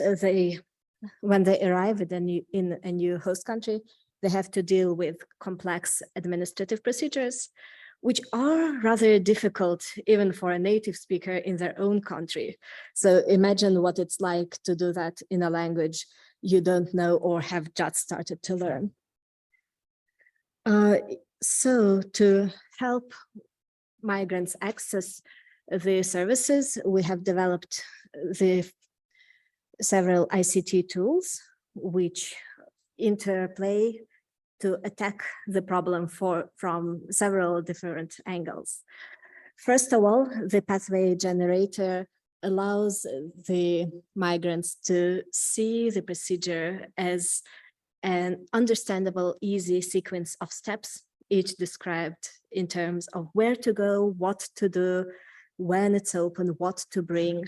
when they arrive in a new host country, they have to deal with complex administrative procedures, which are rather difficult even for a native speaker in their own country. So imagine what it's like to do that in a language you don't know or have just started to learn. So to help migrants access the services, we have developed the several ICT tools which interplay to attack the problem from several different angles. First of all, the pathway generator allows the migrants to see the procedure as an understandable, easy sequence of steps, each described in terms of where to go, what to do, when it's open, what to bring.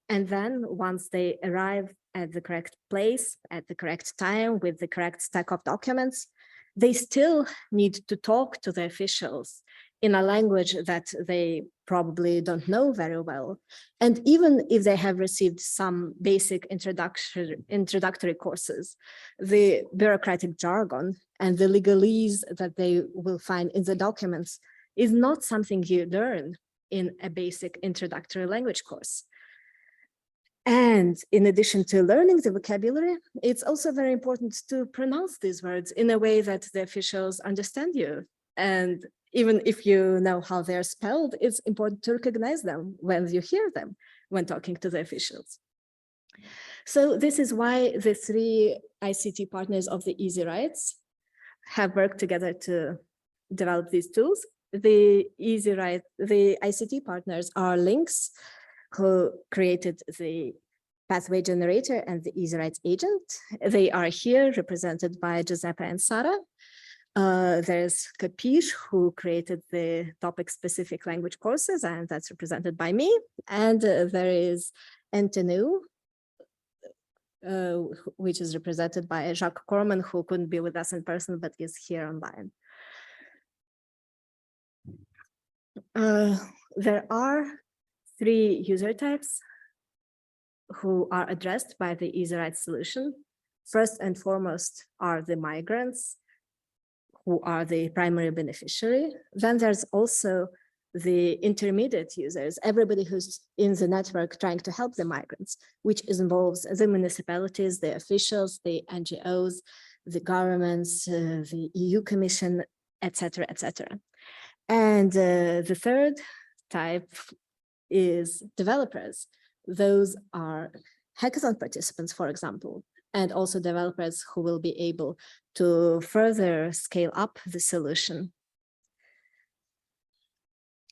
And then once they arrive at the correct place, at the correct time, with the correct stack of documents, they still need to talk to the officials in a language that they probably don't know very well. And even if they have received some basic introductory courses, the bureaucratic jargon and the legalese that they will find in the documents is not something you learn in a basic introductory language course. And in addition to learning the vocabulary, it's also very important to pronounce these words in a way that the officials understand you. And even if you know how they're spelled, it's important to recognize them when you hear them when talking to the officials. So this is why the three ICT partners of the easyRights have worked together to develop these tools. The ICT partners are Links, who created the pathway generator and the easyRights agent. They are here represented by Giuseppe and Sara. There's Capiche, who created the topic-specific language courses, and that's represented by me. And there is Entenu, which is represented by Jacques Corman, who couldn't be with us in person, but is here online. There are 3 user types who are addressed by the easyRights solution. First and foremost are the migrants, who are the primary beneficiary. Then there's also the intermediate users, everybody who's in the network trying to help the migrants, which involves the municipalities, the officials, the NGOs, the governments, the EU Commission, etc., etc. And the third type is developers. Those are hackathon participants, for example, and also developers who will be able to further scale up the solution.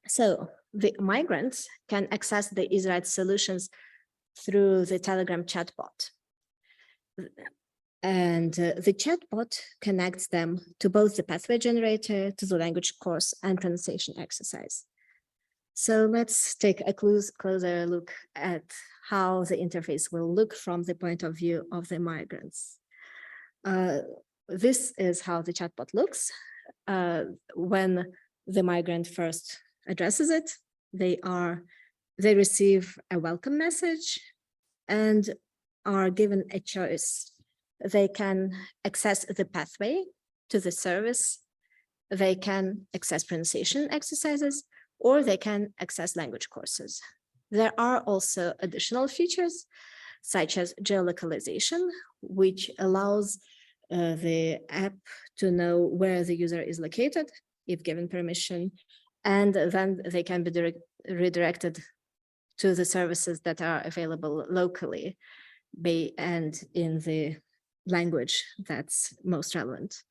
So the migrants can access the easyRights solutions through the Telegram chatbot. And the chatbot connects them to both the pathway generator, to the language course, and pronunciation exercise. So let's take a closer look at how the interface will look from the point of view of the migrants. This is how the chatbot looks. When the migrant first addresses it, they receive a welcome message and are given a choice. They can access the pathway to the service, they can access pronunciation exercises, or they can access language courses. There are also additional features, such as geolocalization, which allows the app to know where the user is located, if given permission, and then they can be redirected to the services that are available locally and in the language that's most relevant.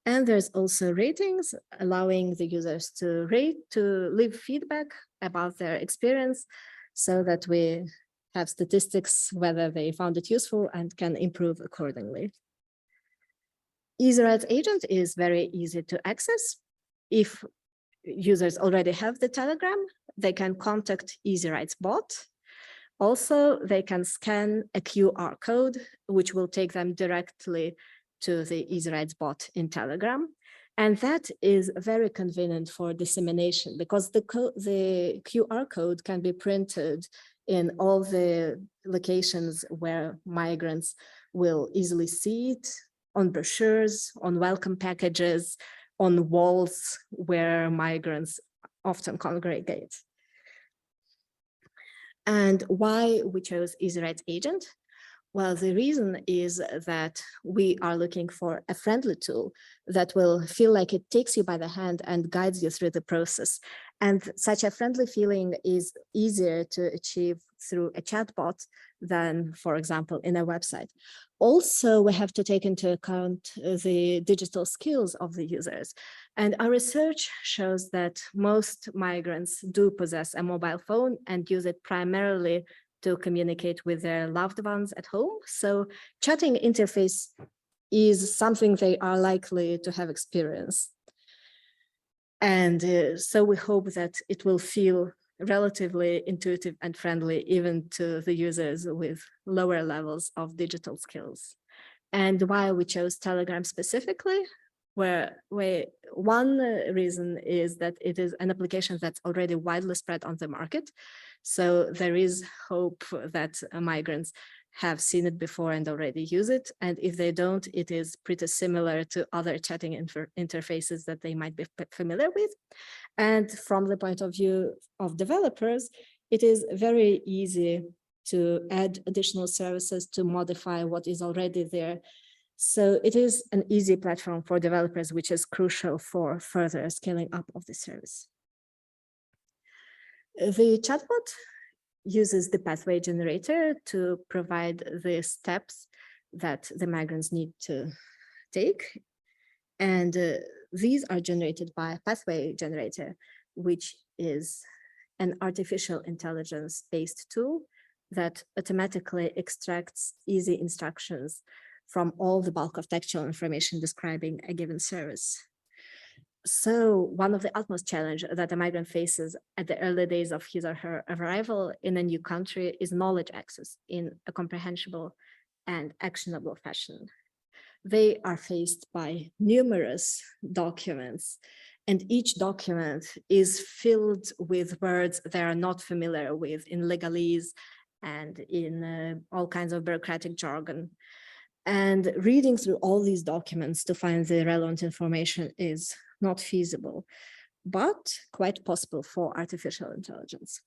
And there's also ratings, allowing the users to leave feedback about their experience, so that we have statistics whether they found it useful and can improve accordingly. easyRights agent is very easy to access. If users already have the Telegram, they can contact easyRights bot. Also, they can scan a QR code, which will take them directly to the easyRights bot in Telegram. And that is very convenient for dissemination, because the QR code can be printed in all the locations where migrants will easily see it, on brochures, on welcome packages, on walls where migrants often congregate. And why we chose easyRights agent? Well, the reason is that we are looking for a friendly tool that will feel like it takes you by the hand and guides you through the process. And such a friendly feeling is easier to achieve through a chatbot than, for example, in a website. Also, we have to take into account the digital skills of the users. And our research shows that most migrants do possess a mobile phone and use it primarily to communicate with their loved ones at home. So chatting interface is something they are likely to have experienced. And so we hope that it will feel relatively intuitive and friendly even to the users with lower levels of digital skills. And why we chose Telegram specifically? One reason is that it is an application that's already widely spread on the market. So there is hope that migrants have seen it before and already use it. And if they don't, it is pretty similar to other chatting interfaces that they might be familiar with. And from the point of view of developers, it is very easy to add additional services, to modify what is already there. So it is an easy platform for developers, which is crucial for further scaling up of the service. The chatbot uses the pathway generator to provide the steps that the migrants need to take. And these are generated by a pathway generator, which is an artificial intelligence-based tool that automatically extracts easy instructions from all the bulk of textual information describing a given service. So one of the utmost challenge that a migrant faces at the early days of his or her arrival in a new country is knowledge access in a comprehensible and actionable fashion. They are faced by numerous documents, and each document is filled with words they are not familiar with in legalese and in all kinds of bureaucratic jargon. And reading through all these documents to find the relevant information is not feasible, but quite possible for artificial intelligence.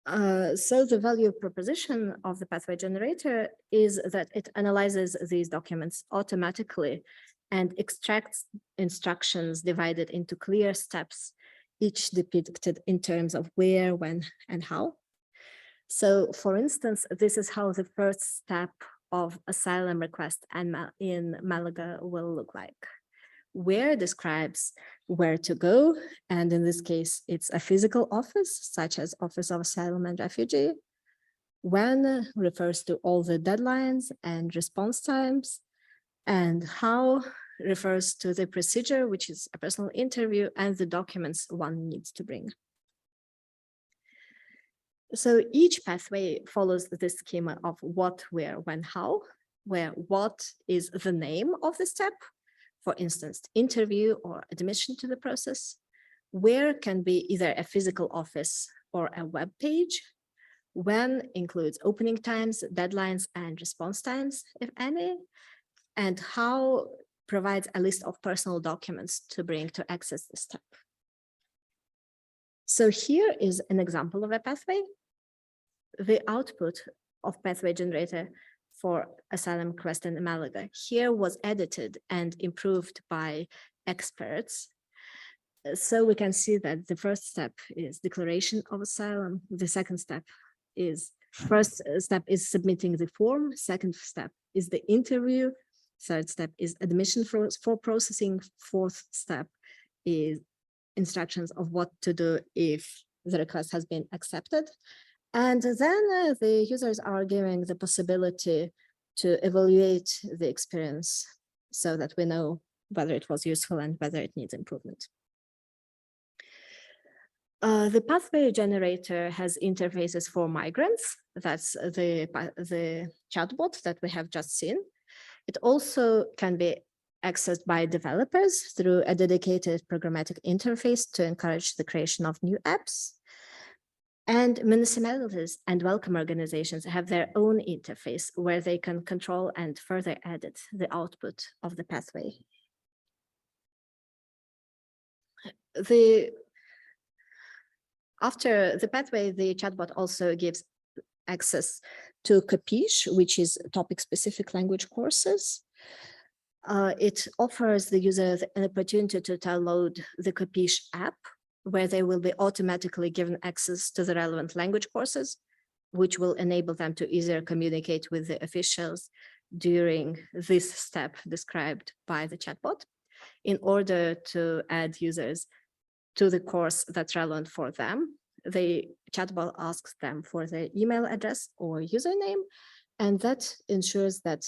So the value proposition of the pathway generator is that it analyzes these documents automatically and extracts instructions divided into clear steps, each depicted in terms of where, when, and how. So for instance, this is how the first step of asylum request in Malaga will look like. Where describes where to go, and in this case, it's a physical office, such as Office of Asylum and Refugee. When refers to all the deadlines and response times, and how refers to the procedure, which is a personal interview, and the documents one needs to bring. So each pathway follows this schema of what, where, when, how, where what is the name of the step, for instance, interview or admission to the process, where can be either a physical office or a web page, when includes opening times, deadlines, and response times, if any, and how provides a list of personal documents to bring to access the step. So here is an example of a pathway. The output of pathway generator for asylum request in Malaga here was edited and improved by experts. So we can see that the first step is declaration of asylum. The second step is, first step is submitting the form. Second step is the interview. Third step is admission for processing. Fourth step is instructions of what to do if the request has been accepted. And then the users are given the possibility to evaluate the experience so that we know whether it was useful and whether it needs improvement. The pathway generator has interfaces for migrants. That's the chatbot that we have just seen. It also can be accessed by developers through a dedicated programmatic interface to encourage the creation of new apps. And municipalities and welcome organizations have their own interface where they can control and further edit the output of the pathway. After the pathway, the chatbot also gives access to Capiche, which is topic-specific language courses. It offers the users an opportunity to download the Capiche app, where they will be automatically given access to the relevant language courses, which will enable them to easier communicate with the officials during this step described by the chatbot, in order to add users to the course that's relevant for them. The chatbot asks them for their email address or username, and that ensures that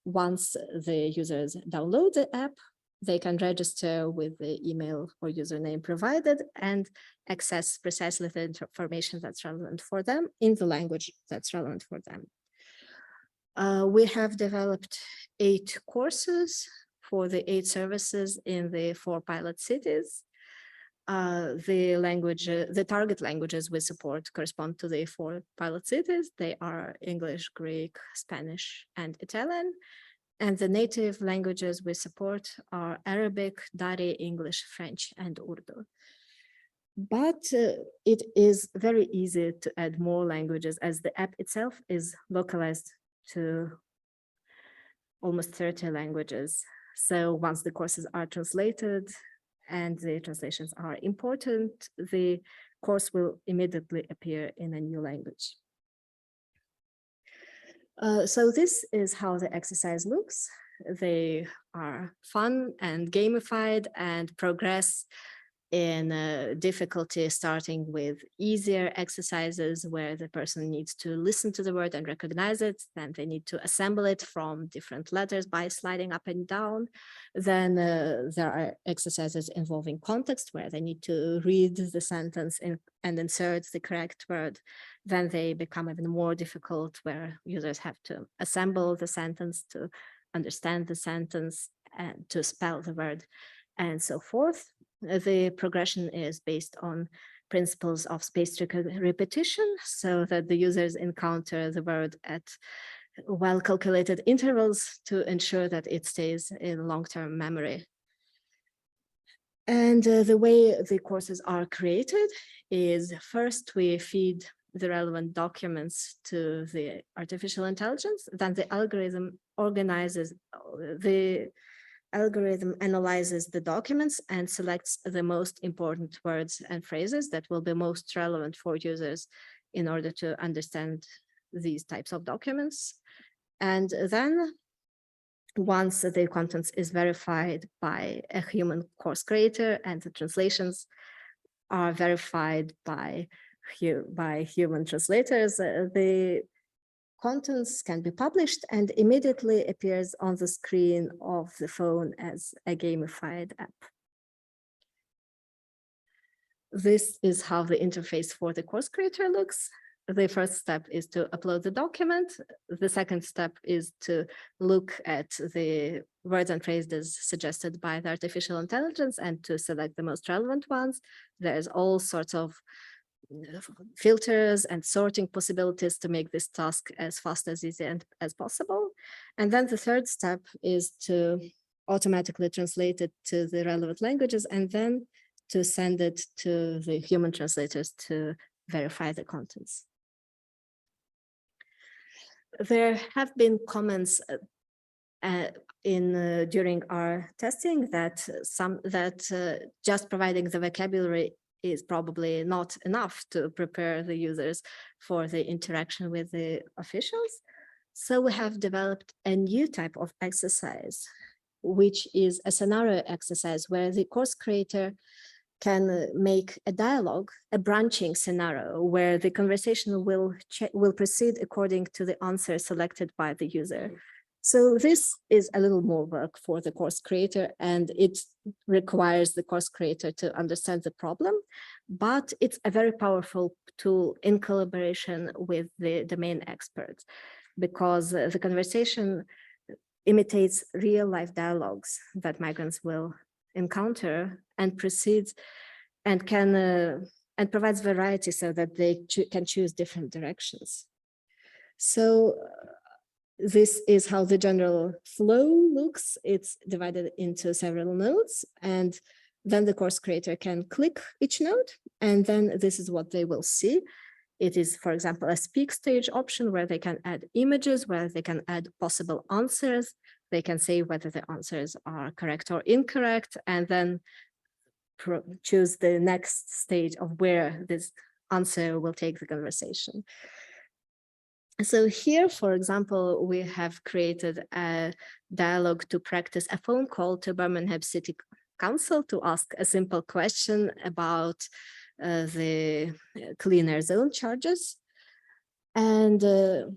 once the users download the app, they can register with the email or username provided and access precisely the information that's relevant for them in the language that's relevant for them. We have developed 8 courses for the 8 services in the 4 pilot cities. The target languages we support correspond to the 4 pilot cities. They are English, Greek, Spanish, and Italian. And the native languages we support are Arabic, Dari, English, French, and Urdu. But it is very easy to add more languages, as the app itself is localized to almost 30 languages. So once the courses are translated and the translations are important, the course will immediately appear in a new language. So this is how the exercise looks. They are fun and gamified and progress in difficulty, starting with easier exercises where the person needs to listen to the word and recognize it. Then they need to assemble it from different letters by sliding up and down. Then there are exercises involving context where they need to read the sentence and insert the correct word. Then they become even more difficult where users have to assemble the sentence, to understand the sentence, and to spell the word, and so forth. The progression is based on principles of spaced repetition, so that the users encounter the word at well-calculated intervals to ensure that it stays in long-term memory. And the way the courses are created is, first we feed the relevant documents to the artificial intelligence, then the algorithm analyzes the documents and selects the most important words and phrases that will be most relevant for users in order to understand these types of documents. And then once the contents is verified by a human course creator and the translations are verified by human translators, the contents can be published and immediately appears on the screen of the phone as a gamified app. This is how the interface for the course creator looks. The first step is to upload the document. The second step is to look at the words and phrases suggested by the artificial intelligence and to select the most relevant ones. There's all sorts of filters and sorting possibilities to make this task as fast, as easy as possible. And then the third step is to automatically translate it to the relevant languages and then to send it to the human translators to verify the contents. There have been comments during our testing that just providing the vocabulary is probably not enough to prepare the users for the interaction with the officials. So we have developed a new type of exercise, which is a scenario exercise where the course creator can make a dialogue, a branching scenario where the conversation will proceed according to the answer selected by the user. So this is a little more work for the course creator, and it requires the course creator to understand the problem, but it's a very powerful tool in collaboration with the domain experts, because the conversation imitates real life dialogues that migrants will encounter and proceeds and and provides variety so that they can choose different directions. So this is how the general flow looks. It's divided into several nodes, and then the course creator can click each node, and then this is what they will see. It is, for example, a speak stage option where they can add images, where they can add possible answers. They can say whether the answers are correct or incorrect, and then choose the next stage of where this answer will take the conversation. So here, for example, we have created a dialogue to practice a phone call to Birmingham City Council to ask a simple question about the clean air zone charges. And the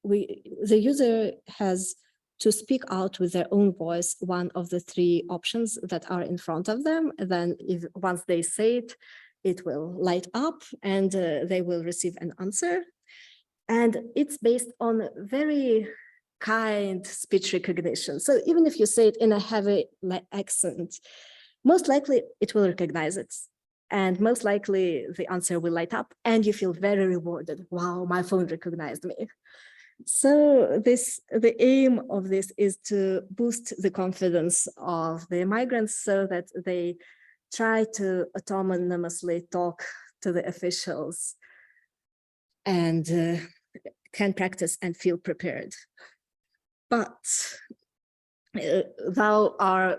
user has to speak out with their own voice one of the three options that are in front of them. Then once they say it, it will light up and they will receive an answer. And it's based on very kind speech recognition. So even if you say it in a heavy accent, most likely it will recognize it. And most likely the answer will light up and you feel very rewarded. Wow, my phone recognized me. So the aim of this is to boost the confidence of the migrants so that they try to autonomously talk to the officials and can practice and feel prepared. But though our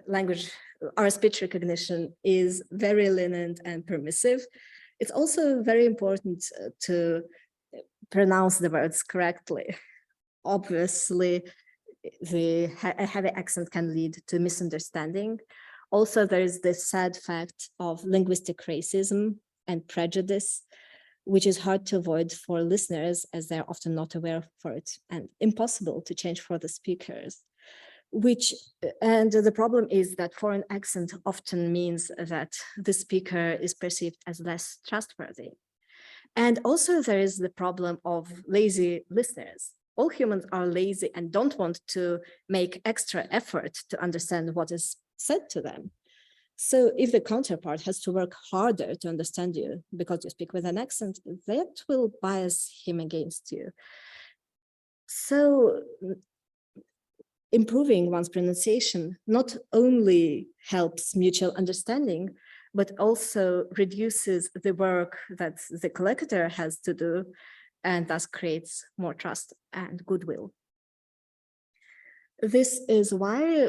language, our speech recognition is very lenient and permissive, it's also very important to pronounce the words correctly. Obviously, a heavy accent can lead to misunderstanding, Also, there is this sad fact of linguistic racism and prejudice, which is hard to avoid for listeners as they're often not aware for it and impossible to change for the speakers. And the problem is that foreign accent often means that the speaker is perceived as less trustworthy. And also there is the problem of lazy listeners. All humans are lazy and don't want to make extra effort to understand what is said to them. So if the counterpart has to work harder to understand you because you speak with an accent, that will bias him against you. So improving one's pronunciation not only helps mutual understanding, but also reduces the work that the collector has to do and thus creates more trust and goodwill. This is why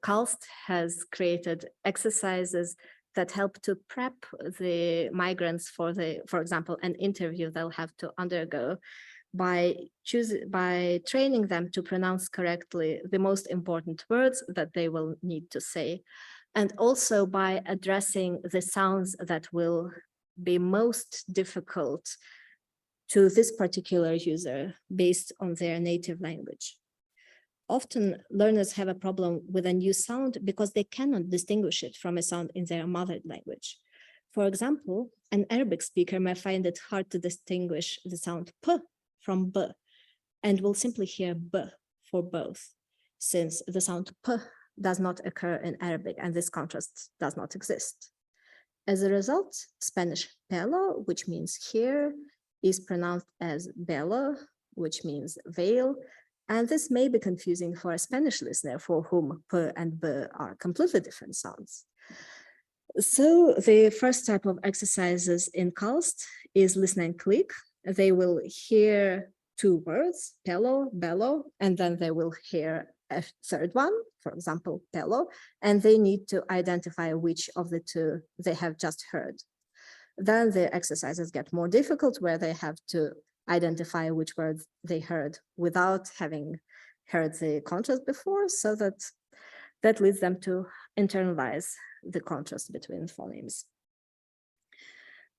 KALST has created exercises that help to prep the migrants for example, an interview they'll have to undergo by training them to pronounce correctly the most important words that they will need to say, and also by addressing the sounds that will be most difficult to this particular user based on their native language. Often learners have a problem with a new sound because they cannot distinguish it from a sound in their mother language. For example, an Arabic speaker may find it hard to distinguish the sound P from B, and will simply hear B for both, since the sound P does not occur in Arabic and this contrast does not exist. As a result, Spanish pelo, which means hair, is pronounced as belo, which means veil, and this may be confusing for a Spanish listener for whom P and B are completely different sounds. So the first type of exercises in KALST is listen and click. They will hear two words, pelo, bello, and then they will hear a third one, for example, pelo, and they need to identify which of the two they have just heard. Then the exercises get more difficult, where they have to identify which words they heard without having heard the contrast before, so that leads them to internalize the contrast between phonemes.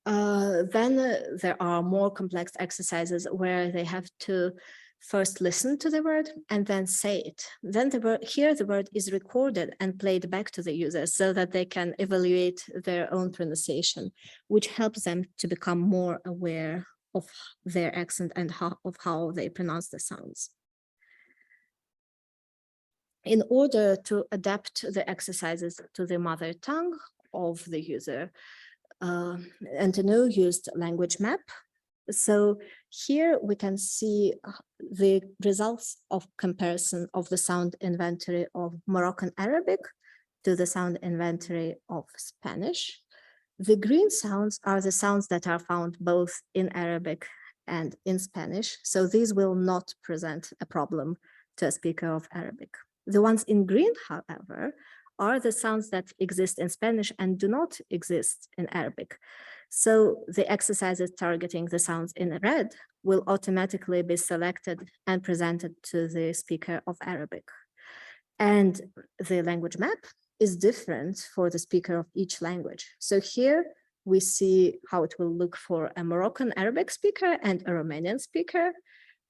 Then there are more complex exercises where they have to first listen to the word and then say it. Then the word is recorded and played back to the user so that they can evaluate their own pronunciation, which helps them to become more aware of their accent and of how they pronounce the sounds. In order to adapt the exercises to the mother tongue of the user, Antonio used language map. So here we can see the results of comparison of the sound inventory of Moroccan Arabic to the sound inventory of Spanish. The green sounds are the sounds that are found both in Arabic and in Spanish. So these will not present a problem to a speaker of Arabic. The ones in green, however, are the sounds that exist in Spanish and do not exist in Arabic. So the exercises targeting the sounds in red will automatically be selected and presented to the speaker of Arabic. And the language map is different for the speaker of each language. So here we see how it will look for a Moroccan Arabic speaker and a Romanian speaker.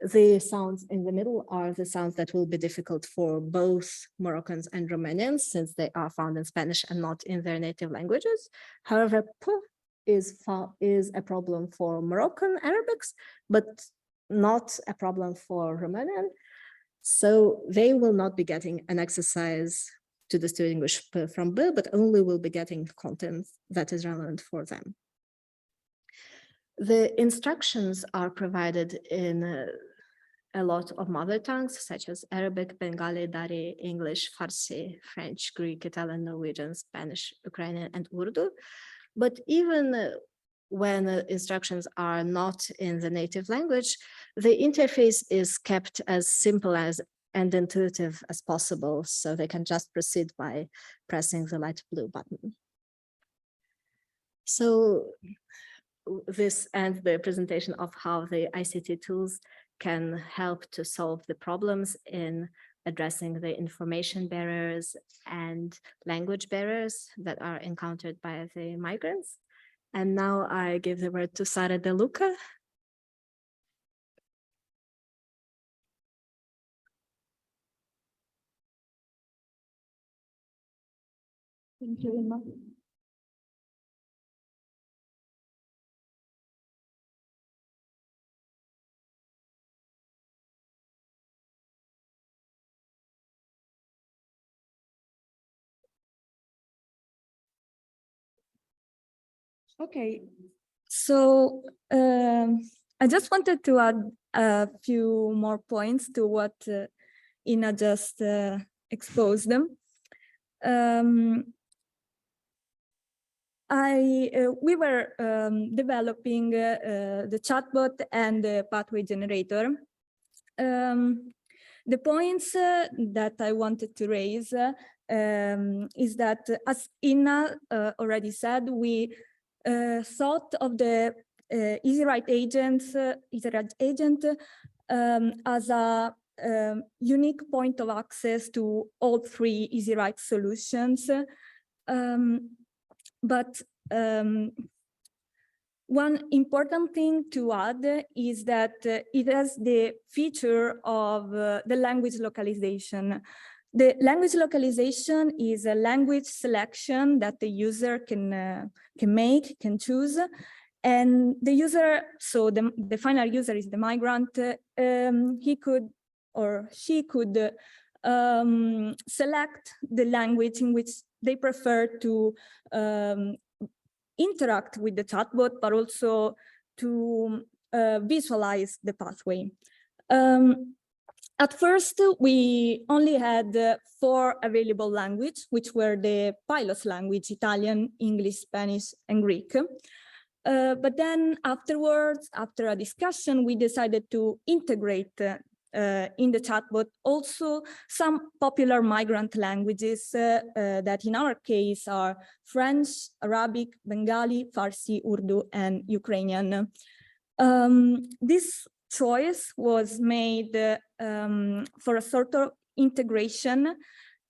The sounds in the middle are the sounds that will be difficult for both Moroccans and Romanians, since they are found in Spanish and not in their native languages. However, P is a problem for Moroccan Arabics, but not a problem for Romanian. So they will not be getting an exercise to distinguish P from B, but only will be getting content that is relevant for them. The instructions are provided in a lot of mother tongues, such as Arabic, Bengali, Dari, English, Farsi, French, Greek, Italian, Norwegian, Spanish, Ukrainian, and Urdu. But even when instructions are not in the native language, the interface is kept as simple and intuitive as possible, so they can just proceed by pressing the light blue button. So this ends the presentation of how the ICT tools can help to solve the problems in addressing the information barriers and language barriers that are encountered by the migrants. And now I give the word to Sara De Luca. Thank you, Emma. Okay, so I just wanted to add a few more points to what Ina just exposed them. We were developing the chatbot and the pathway generator. The points that I wanted to raise is that, as Ina already said, we thought of the easyRights agent as a unique point of access to all three easyRights solutions. But one important thing to add is that it has the feature of the language localization. The language localization is a language selection that the user can can choose. And the user, so the final user is the migrant, he could or she could select the language in which they prefer to interact with the chatbot, but also to visualize the pathway. At first, we only had 4 available languages, which were the pilot language: Italian, English, Spanish, and Greek. But then afterwards, after a discussion, we decided to integrate in the chatbot also some popular migrant languages that in our case are French, Arabic, Bengali, Farsi, Urdu, and Ukrainian. This choice was made for a sort of integration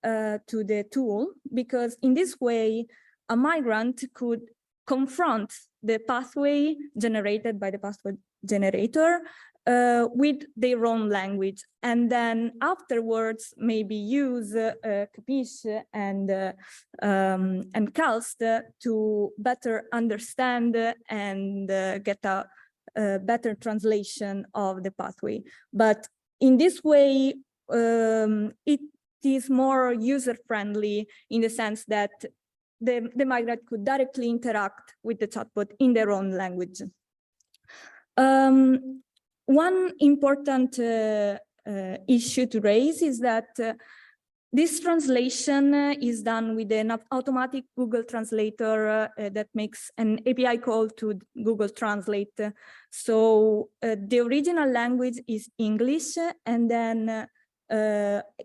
to the tool, because in this way, a migrant could confront the pathway generated by the pathway generator with their own language, and then afterwards maybe use Capiche and Calst to better understand and get a better translation of the pathway. But in this way, it is more user-friendly in the sense that the migrant could directly interact with the chatbot in their own language. One important issue to raise is that this translation is done with an automatic Google translator that makes an API call to Google Translate. So the original language is English, and then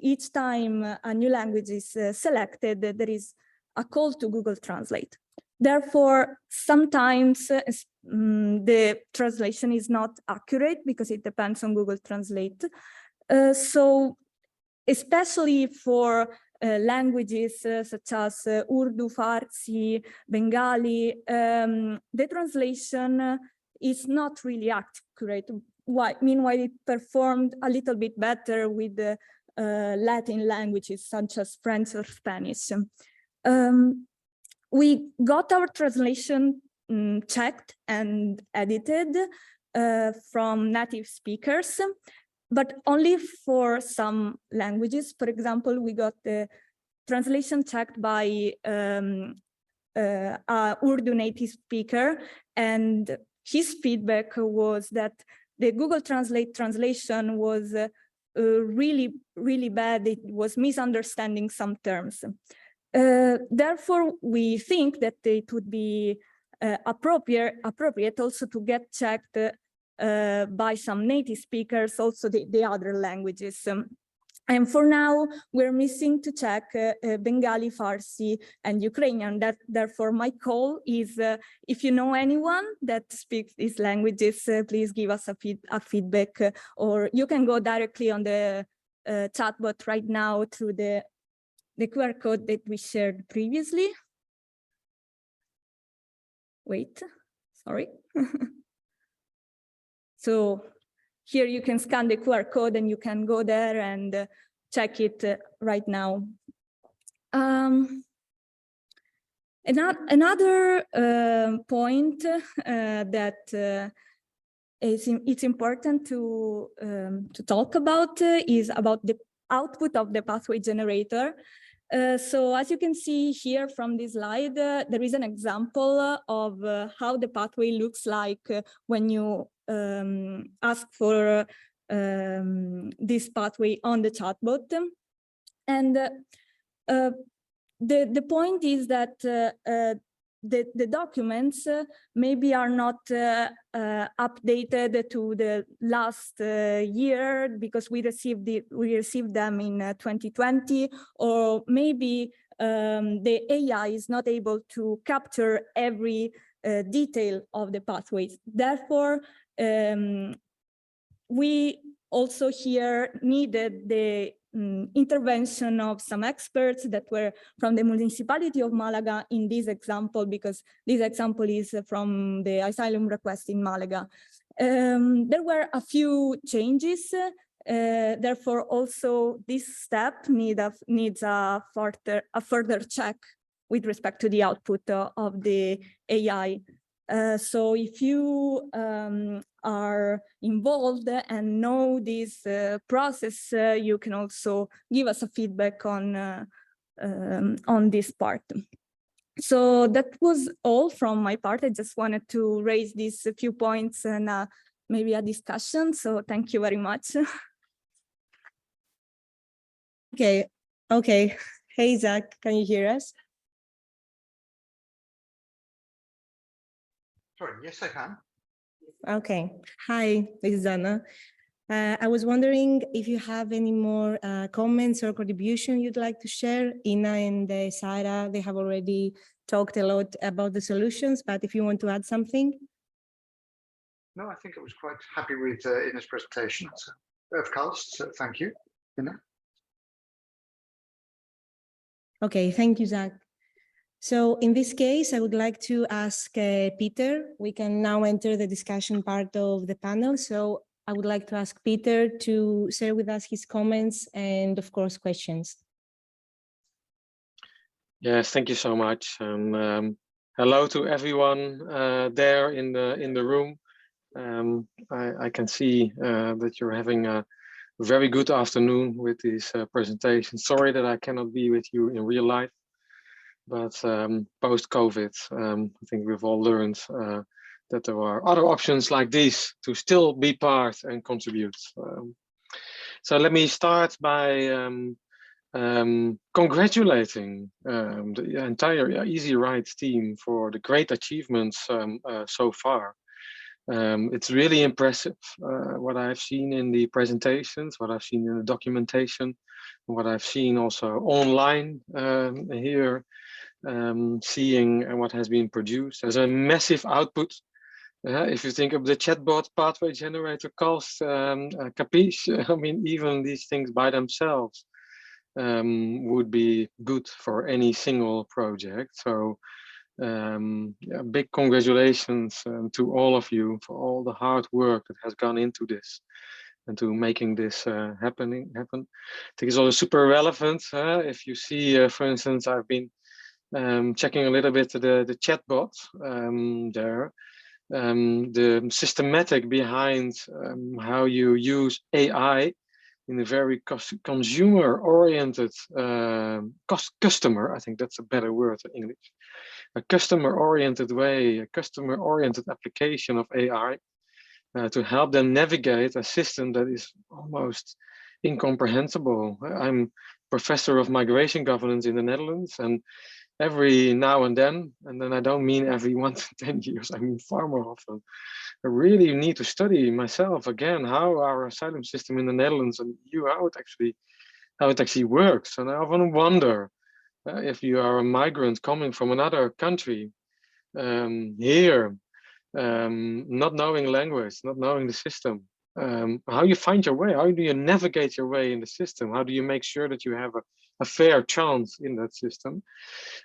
each time a new language is selected, there is a call to Google Translate. Therefore, sometimes the translation is not accurate because it depends on Google Translate. So especially for languages such as Urdu, Farsi, Bengali, the translation is not really accurate. Meanwhile, it performed a little bit better with the Latin languages such as French or Spanish. We got our translation checked and edited from native speakers, but only for some languages. For example, we got the translation checked by a Urdu native speaker, and his feedback was that the Google Translate translation was really, really bad. It was misunderstanding some terms. Therefore, we think that it would be appropriate also to get checked by some native speakers, also the other languages. And for now, we're missing to check Bengali, Farsi, and Ukrainian. Therefore, my call is, if you know anyone that speaks these languages, please give us a feedback, or you can go directly on the chatbot right now through the QR code that we shared previously. Wait, sorry. So here you can scan the QR code and you can go there and check it right now. Another point that it's important to talk about is about the output of the pathway generator. So as you can see here from this slide, there is an example of how the pathway looks like when you ask for this pathway on the chatbot. And the point is that the documents maybe are not updated to the last year because we received them in 2020, or maybe the AI is not able to capture every detail of the pathways. Therefore, we also here needed the intervention of some experts that were from the municipality of Malaga in this example, because this example is from the asylum request in Malaga. There were a few changes, therefore also this step needs a further check with respect to the output of the AI. So if you are involved and know this process, you can also give us a feedback on this part. So that was all from my part. I just wanted to raise these few points and maybe a discussion. So thank you very much. Okay. Hey, Zach, can you hear us? Sorry, yes, I can. Okay. Hi, this is Anna. I was wondering if you have any more comments or contribution you'd like to share. Ina and Sarah, they have already talked a lot about the solutions, but if you want to add something. No, I think I was quite happy with Ina's presentation. So, of course, so thank you, Ina. Okay, thank you, Zach. So in this case, I would like to ask Peter. We can now enter the discussion part of the panel. So I would like to ask Peter to share with us his comments and, of course, questions. Yes, thank you so much. Hello to everyone there in the room. I can see that you're having a very good afternoon with this presentation. Sorry that I cannot be with you in real life. But post-COVID, I think we've all learned that there are other options like these to still be part and contribute. So let me start by congratulating the entire easyRights team for the great achievements so far. It's really impressive what I've seen in the presentations, what I've seen in the documentation, and what I've seen also online here. Seeing what has been produced. There's a massive output. If you think of the chatbot pathway generator cost, capiche, I mean, even these things by themselves would be good for any single project. So yeah, big congratulations to all of you for all the hard work that has gone into this and to making this happen. I think it's also super relevant. If you see, for instance, I've been checking a little bit the chatbot there, the systematic behind how you use AI in a very consumer-oriented, customer, I think that's a better word in English, a customer-oriented way, a customer-oriented application of AI to help them navigate a system that is almost incomprehensible. I'm professor of migration governance in the Netherlands, and every now and then I don't mean every 1 to 10 years, I mean far more often, I really need to study myself again how our asylum system in the Netherlands and EU, how it actually works. And I often wonder if you are a migrant coming from another country here, not knowing language, not knowing the system, how you find your way, how do you navigate your way in the system, how do you make sure that you have a fair chance in that system.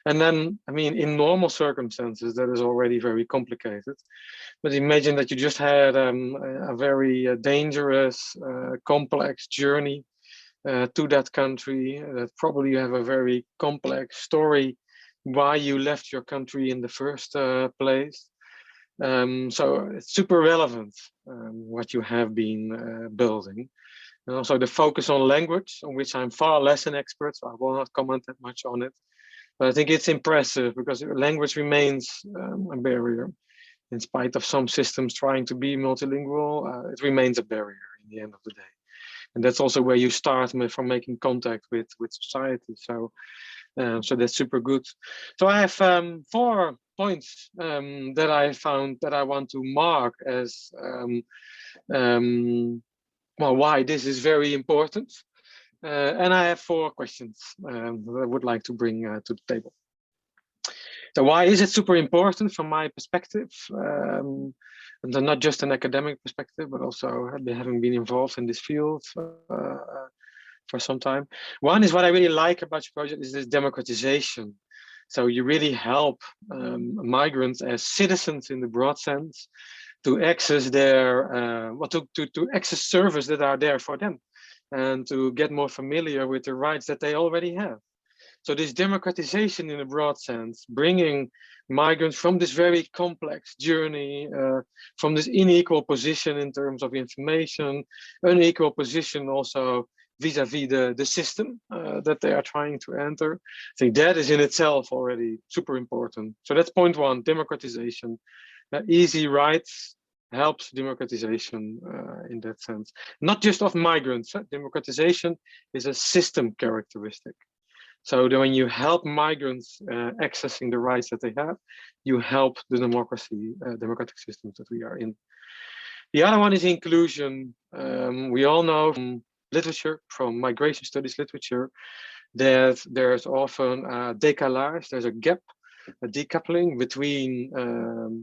And then, I mean, in normal circumstances, that is already very complicated. But imagine that you just had a very dangerous, complex journey to that country, that probably you have a very complex story why you left your country in the first place. So it's super relevant what you have been building. And also the focus on language, on which I'm far less an expert, so I will not comment that much on it. But I think it's impressive because language remains a barrier. In spite of some systems trying to be multilingual, it remains a barrier in the end of the day. And that's also where you start from making contact with society. So, so that's super good. So I have 4 points that I found that I want to mark as well, why this is very important. And I have 4 questions that I would like to bring to the table. So why is it super important from my perspective? And not just an academic perspective, but also having been involved in this field for some time. One is what I really like about your project is this democratization. So you really help migrants as citizens in the broad sense to access their, well, to access services that are there for them and to get more familiar with the rights that they already have. So this democratization in a broad sense, bringing migrants from this very complex journey, from this unequal position in terms of information, unequal position also vis-a-vis the system that they are trying to enter. I think that is in itself already super important. So that's point 1, democratization. easyRights helps democratization in that sense. Not just of migrants, democratization is a system characteristic. So that when you help migrants accessing the rights that they have, you help the democratic systems that we are in. The other one is inclusion. We all know from literature, from migration studies literature, that there's often a décalage, there's a gap, a decoupling between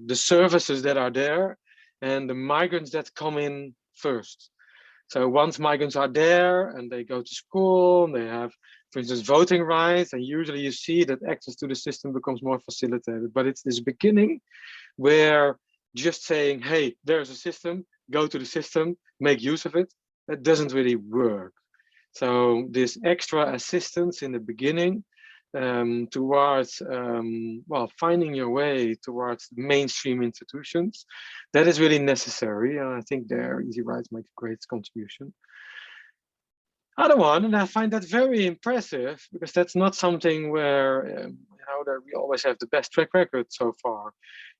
the services that are there and the migrants that come in first. So once migrants are there and they go to school, and they have, for instance, voting rights, and usually you see that access to the system becomes more facilitated. But it's this beginning where just saying, hey, there's a system, go to the system, make use of it, that doesn't really work. So this extra assistance in the beginning towards, well, finding your way towards mainstream institutions, that is really necessary. And I think there easyRights makes a great contribution. Other one, and I find that very impressive because that's not something where that we always have the best track record so far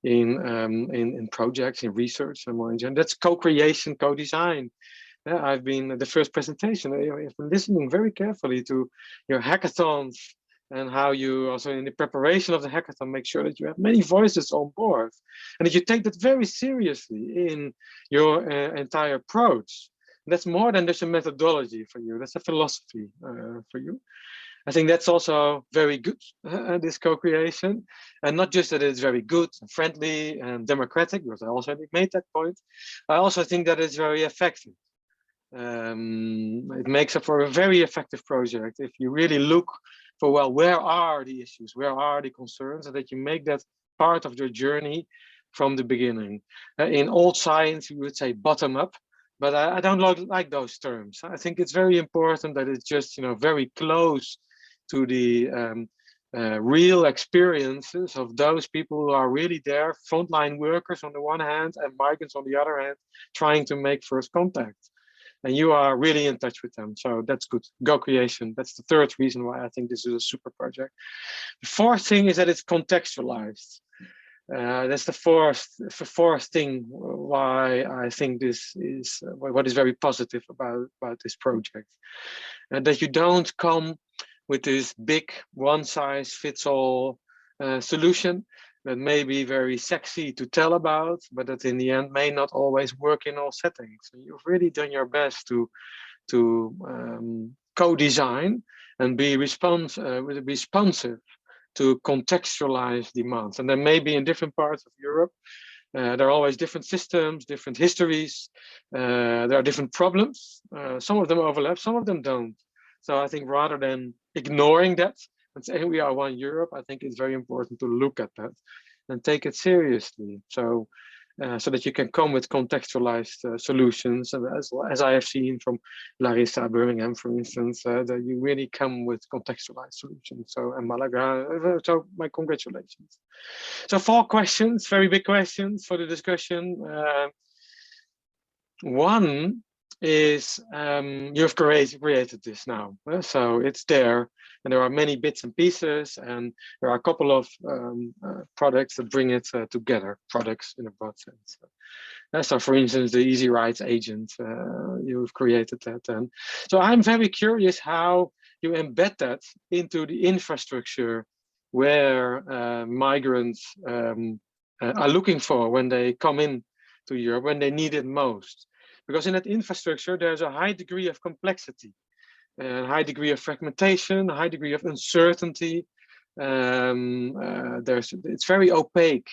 in projects, in research, and more in general. That's co-creation, co-design. I've been the first presentation. I've been listening very carefully to your hackathons and how you also in the preparation of the hackathon make sure that you have many voices on board and that you take that very seriously in your entire approach. And that's more than just a methodology for you. That's a philosophy for you. I think that's also very good, this co-creation. And not just that it's very good, and friendly, and democratic, because I also made that point. I also think that it's very effective. It makes up for a very effective project if you really look for, well, where are the issues, where are the concerns, and that you make that part of your journey from the beginning. In old science, we would say bottom up, but I don't like those terms. I think it's very important that it's just, very close to the real experiences of those people who are really there, frontline workers on the one hand, and migrants on the other hand, trying to make first contact. And you are really in touch with them. So that's good. Co-creation. That's the third reason why I think this is a super project. The fourth thing is that it's contextualized. That's the fourth thing why I think this is what is very positive about this project. And that you don't come with this big one-size-fits-all solution that may be very sexy to tell about, but that in the end may not always work in all settings. So you've really done your best to co-design and be responsive to contextualize demands. And then maybe in different parts of Europe, There are always different systems, different histories. There are different problems. Some of them overlap, some of them don't. So I think rather than ignoring that and saying we are one Europe, I think it's very important to look at that and take it seriously. So that you can come with contextualized solutions, as I have seen from Larissa Birmingham, for instance, that you really come with contextualized solutions. So, and Malaga, so my congratulations. So 4 questions, very big questions for the discussion. One is you've created this now, so it's there, and there are many bits and pieces, and there are a couple of products that bring it together, products in a broad sense. So for instance, the easyRights agent, you've created that. And so I'm very curious how you embed that into the infrastructure where migrants are looking for when they come in to Europe, when they need it most. Because in that infrastructure, there's a high degree of complexity, a high degree of fragmentation, a high degree of uncertainty. It's very opaque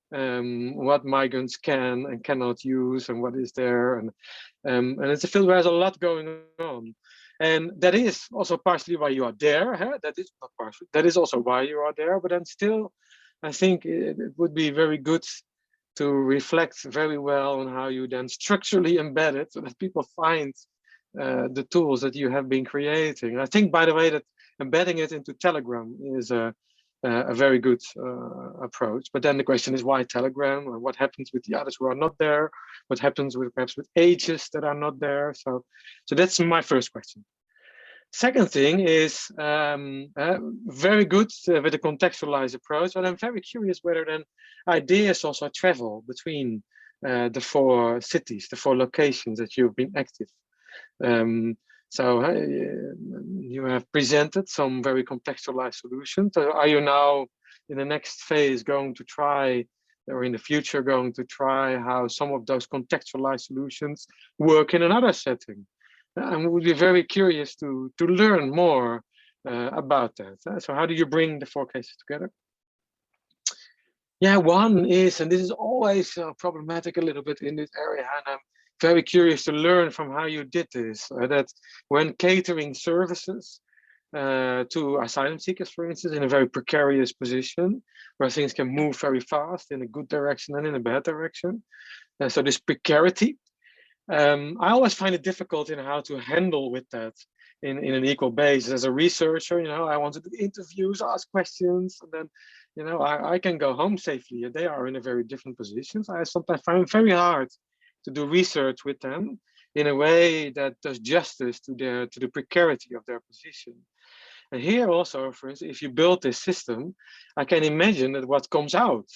what migrants can and cannot use and what is there. And it's a field where there's a lot going on. And that is also partially why you are there. Huh? That is not partially, that is also why you are there. But then still, I think it would be very good to reflect very well on how you then structurally embed it so that people find the tools that you have been creating. I think, by the way, that embedding it into Telegram is a very good approach. But then the question is, why Telegram? Or what happens with the others who are not there? What happens with perhaps with ages that are not there? So that's my first question. Second thing is very good with a contextualized approach, but I'm very curious whether then ideas also travel between the 4 cities, the 4 locations that you've been active. So you have presented some very contextualized solutions. So are you now in the next phase going to try, or in the future going to try how some of those contextualized solutions work in another setting? I would be very curious to learn more about that. So how do you bring the 4 cases together? Yeah, one is, and this is always problematic a little bit in this area, and I'm very curious to learn from how you did this, that when catering services to asylum seekers, for instance, in a very precarious position, where things can move very fast in a good direction and in a bad direction. So this precarity, I always find it difficult in how to handle with that in an equal basis. As a researcher, I want to do interviews, ask questions, and then, I can go home safely, and they are in a very different positions. I sometimes find it very hard to do research with them in a way that does justice to the precarity of their position. And here also, for instance, if you build this system, I can imagine that what comes out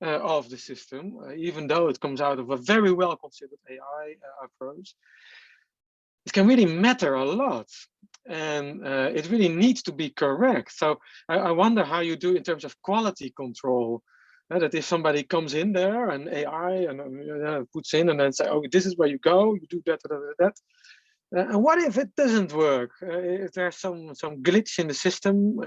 of the system, even though it comes out of a very well considered AI approach, it can really matter a lot, and it really needs to be correct. So I wonder how you do in terms of quality control, that if somebody comes in there and AI and puts in and then say, oh, this is where you go, you do that. And what if it doesn't work? If there's some glitch in the system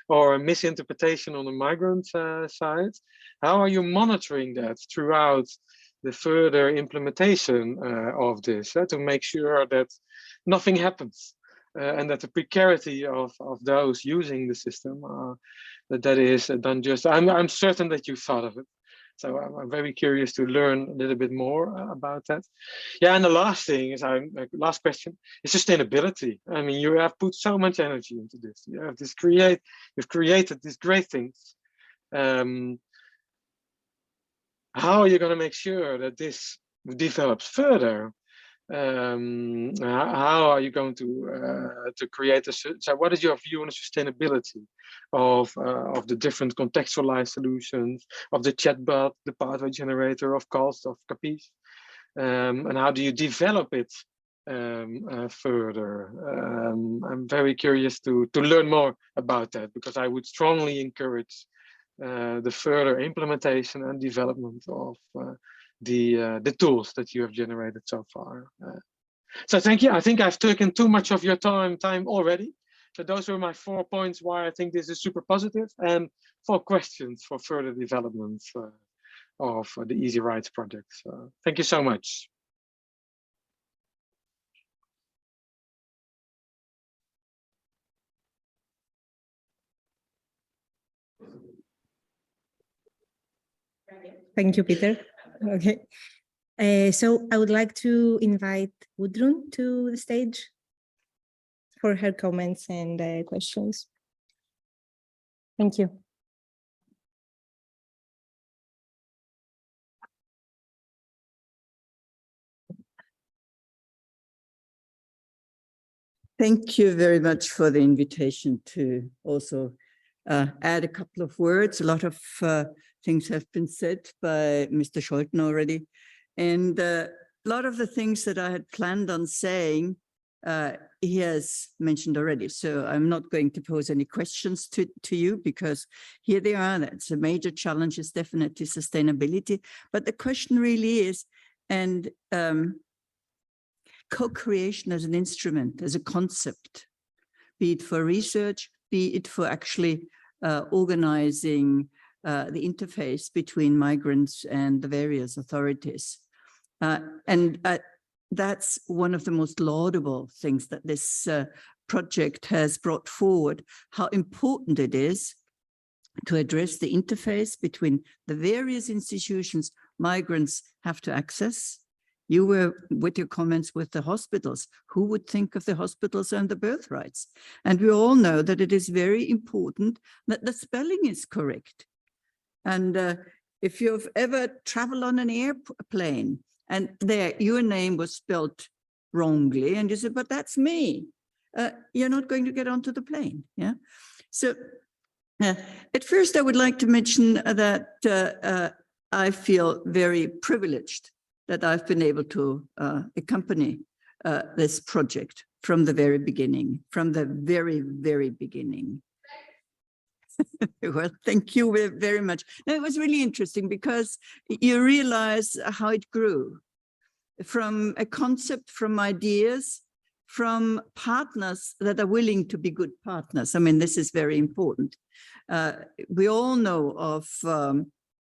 or a misinterpretation on the migrant side, how are you monitoring that throughout the further implementation of this to make sure that nothing happens and that the precarity of those using the system that is done just? I'm certain that you thought of it. So I'm very curious to learn a little bit more about that. Yeah, and the last thing is, last question is sustainability. I mean, you have put so much energy into this. You have you've created these great things. How are you going to make sure that this develops further? How are you going to create so what is your view on the sustainability of the different contextualized solutions, of the chatbot, the pathway generator, of cost, of Capiche, and how do you develop it further? I'm very curious to learn more about that, because I would strongly encourage the further implementation and development of the tools that you have generated so far. So thank you. I think I've taken too much of your time already. So those were my 4 points why I think this is super positive, and 4 questions for further developments of the easyRights project. So thank you so much. Thank you, Peter. Okay. So I would like to invite Gudrun to the stage for her comments and questions. Thank you. Thank you very much for the invitation to also add a couple of words. A lot of things have been said by Mr. Scholten already. And a lot of the things that I had planned on saying, he has mentioned already. So I'm not going to pose any questions to you because here they are. That's a major challenge is definitely sustainability. But the question really is, and co-creation as an instrument, as a concept, be it for research, be it for actually organizing the interface between migrants and the various authorities. That's one of the most laudable things that this project has brought forward, how important it is to address the interface between the various institutions migrants have to access. You were with your comments with the hospitals. Who would think of the hospitals and the birth rights? And we all know that it is very important that the spelling is correct. And if you've ever traveled on an airplane and there your name was spelled wrongly and you said, but that's me, you're not going to get onto the plane. Yeah. So at first I would like to mention that I feel very privileged that I've been able to accompany this project from the very beginning, from the very, very beginning. Well, thank you very much. No, it was really interesting because you realize how it grew from a concept, from ideas, from partners that are willing to be good partners. I mean, this is very important. We all know of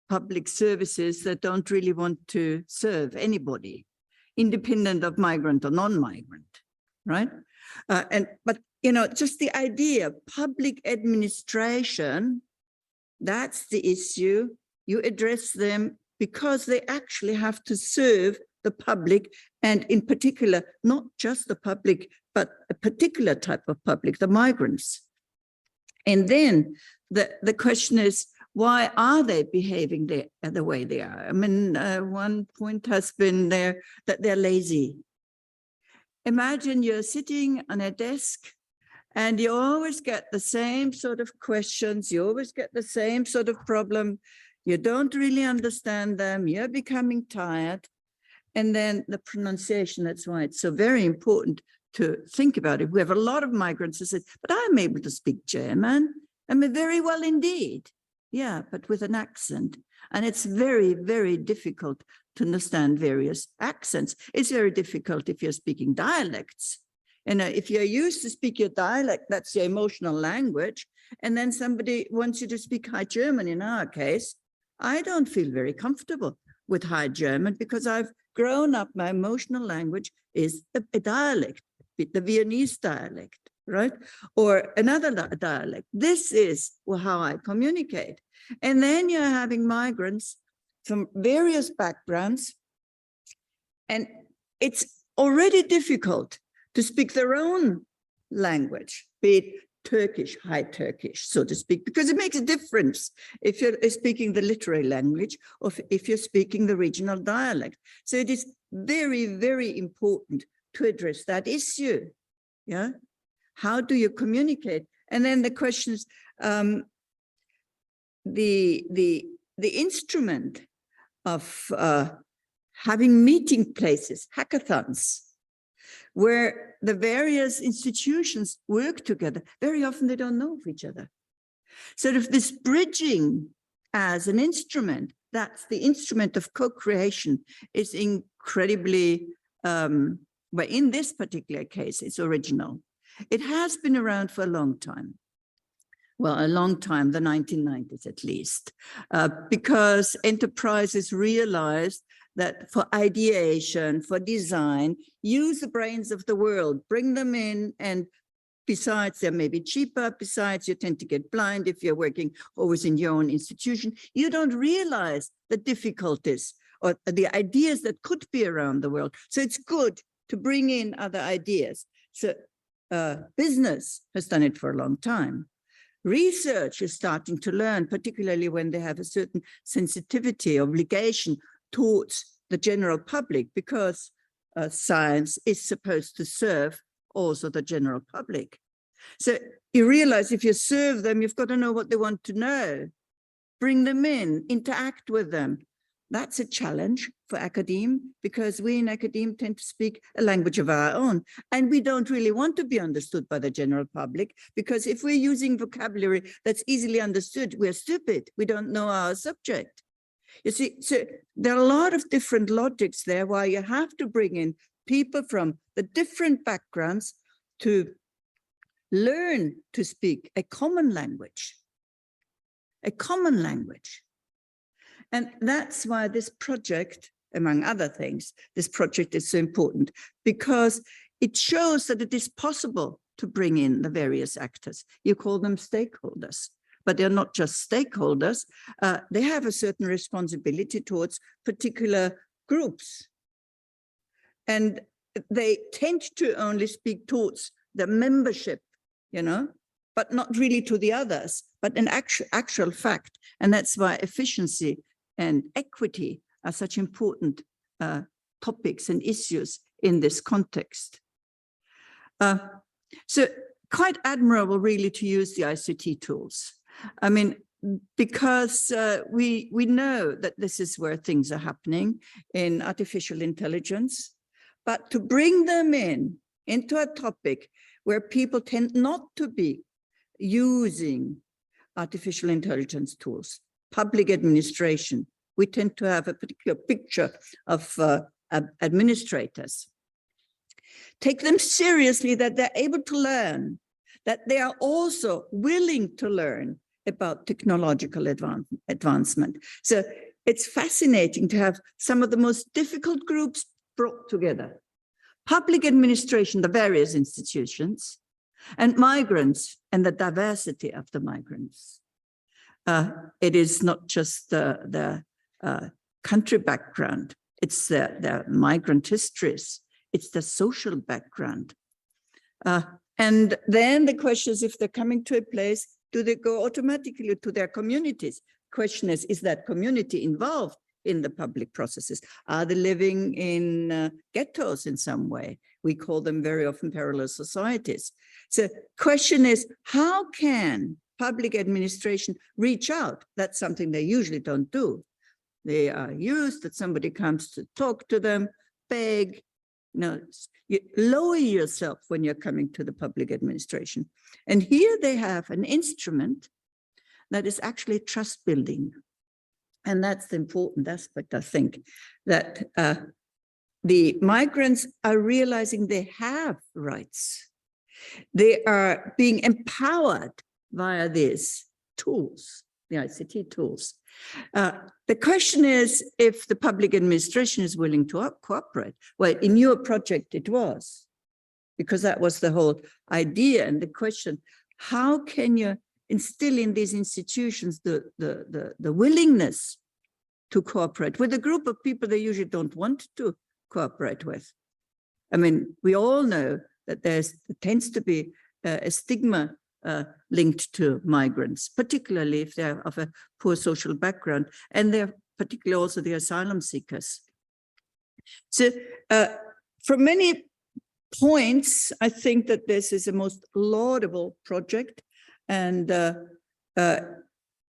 public services that don't really want to serve anybody, independent of migrant or non-migrant, right? But you know, just the idea, public administration, that's the issue. You address them because they actually have to serve the public, and in particular, not just the public, but a particular type of public, the migrants. And then the question is, why are they behaving the way they are? I mean, one point has been there that they're lazy. Imagine you're sitting on a desk and you always get the same sort of questions. You always get the same sort of problem. You don't really understand them. You're becoming tired. And then the pronunciation, that's why it's so very important to think about it. We have a lot of migrants who say, but I'm able to speak German. I mean, very well indeed. Yeah, but with an accent. And it's very, very difficult to understand various accents. It's very difficult if you're speaking dialects. And if you're used to speak your dialect, that's your emotional language. And then somebody wants you to speak High German in our case. I don't feel very comfortable with High German because I've grown up, my emotional language is a dialect, the Viennese dialect, right? Or another dialect. This is how I communicate. And then you're having migrants from various backgrounds, and it's already difficult to speak their own language, be it Turkish, High Turkish, so to speak, because it makes a difference if you're speaking the literary language or if you're speaking the regional dialect. So it is very, very important to address that issue. Yeah, how do you communicate? And then the questions, the instrument of having meeting places, hackathons, where the various institutions work together. Very often they don't know of each other. So if this bridging as an instrument, that's the instrument of co-creation, is incredibly, well, in this particular case, it's original. It has been around for a long time. well, a long time, the 1990s at least, because enterprises realized that for ideation, for design, use the brains of the world, bring them in, and besides, they're maybe cheaper. Besides, you tend to get blind if you're working always in your own institution. You don't realize the difficulties or the ideas that could be around the world. So it's good to bring in other ideas. So business has done it for a long time. Research is starting to learn, particularly when they have a certain sensitivity, obligation towards the general public, because science is supposed to serve also the general public. So you realize if you serve them, you've got to know what they want to know, bring them in, interact with them. That's a challenge for academe, because we in academe tend to speak a language of our own, and we don't really want to be understood by the general public, because if we're using vocabulary that's easily understood, we're stupid. We don't know our subject. You see, so there are a lot of different logics there why you have to bring in people from the different backgrounds to learn to speak a common language. A common language. And that's why this project, among other things, this project is so important, because it shows that it is possible to bring in the various actors. You call them stakeholders, but they're not just stakeholders. They have a certain responsibility towards particular groups. And they tend to only speak towards the membership, you know, but not really to the others, but an actual fact. And that's why efficiency and equity are such important topics and issues in this context. So quite admirable really to use the ICT tools. I mean, because we know that this is where things are happening in artificial intelligence, but to bring them into a topic where people tend not to be using artificial intelligence tools, public administration, we tend to have a particular picture of administrators. Take them seriously, that they're able to learn, that they are also willing to learn about technological advancement. So it's fascinating to have some of the most difficult groups brought together. Public administration, the various institutions, and migrants and the diversity of the migrants. It is not just the country background, it's the migrant histories, it's the social background. And then the question is, if they're coming to a place, do they go automatically to their communities? Question is that community involved in the public processes? Are they living in ghettos in some way? We call them very often parallel societies. So question is, how can public administration reach out? That's something they usually don't do. They are used that somebody comes to talk to them, beg. No, you lower yourself when you're coming to the public administration. And here they have an instrument that is actually trust building. And that's the important aspect, I think, that the migrants are realizing they have rights. They are being empowered via these tools, the ICT tools. The question is if the public administration is willing to cooperate. Well, in your project it was, because that was the whole idea and the question, how can you instill in these institutions the willingness to cooperate with a group of people they usually don't want to cooperate with? I mean, we all know that there tends to be a stigma linked to migrants, particularly if they're of a poor social background, and they're particularly also the asylum seekers. So from many points, I think that this is a most laudable project, and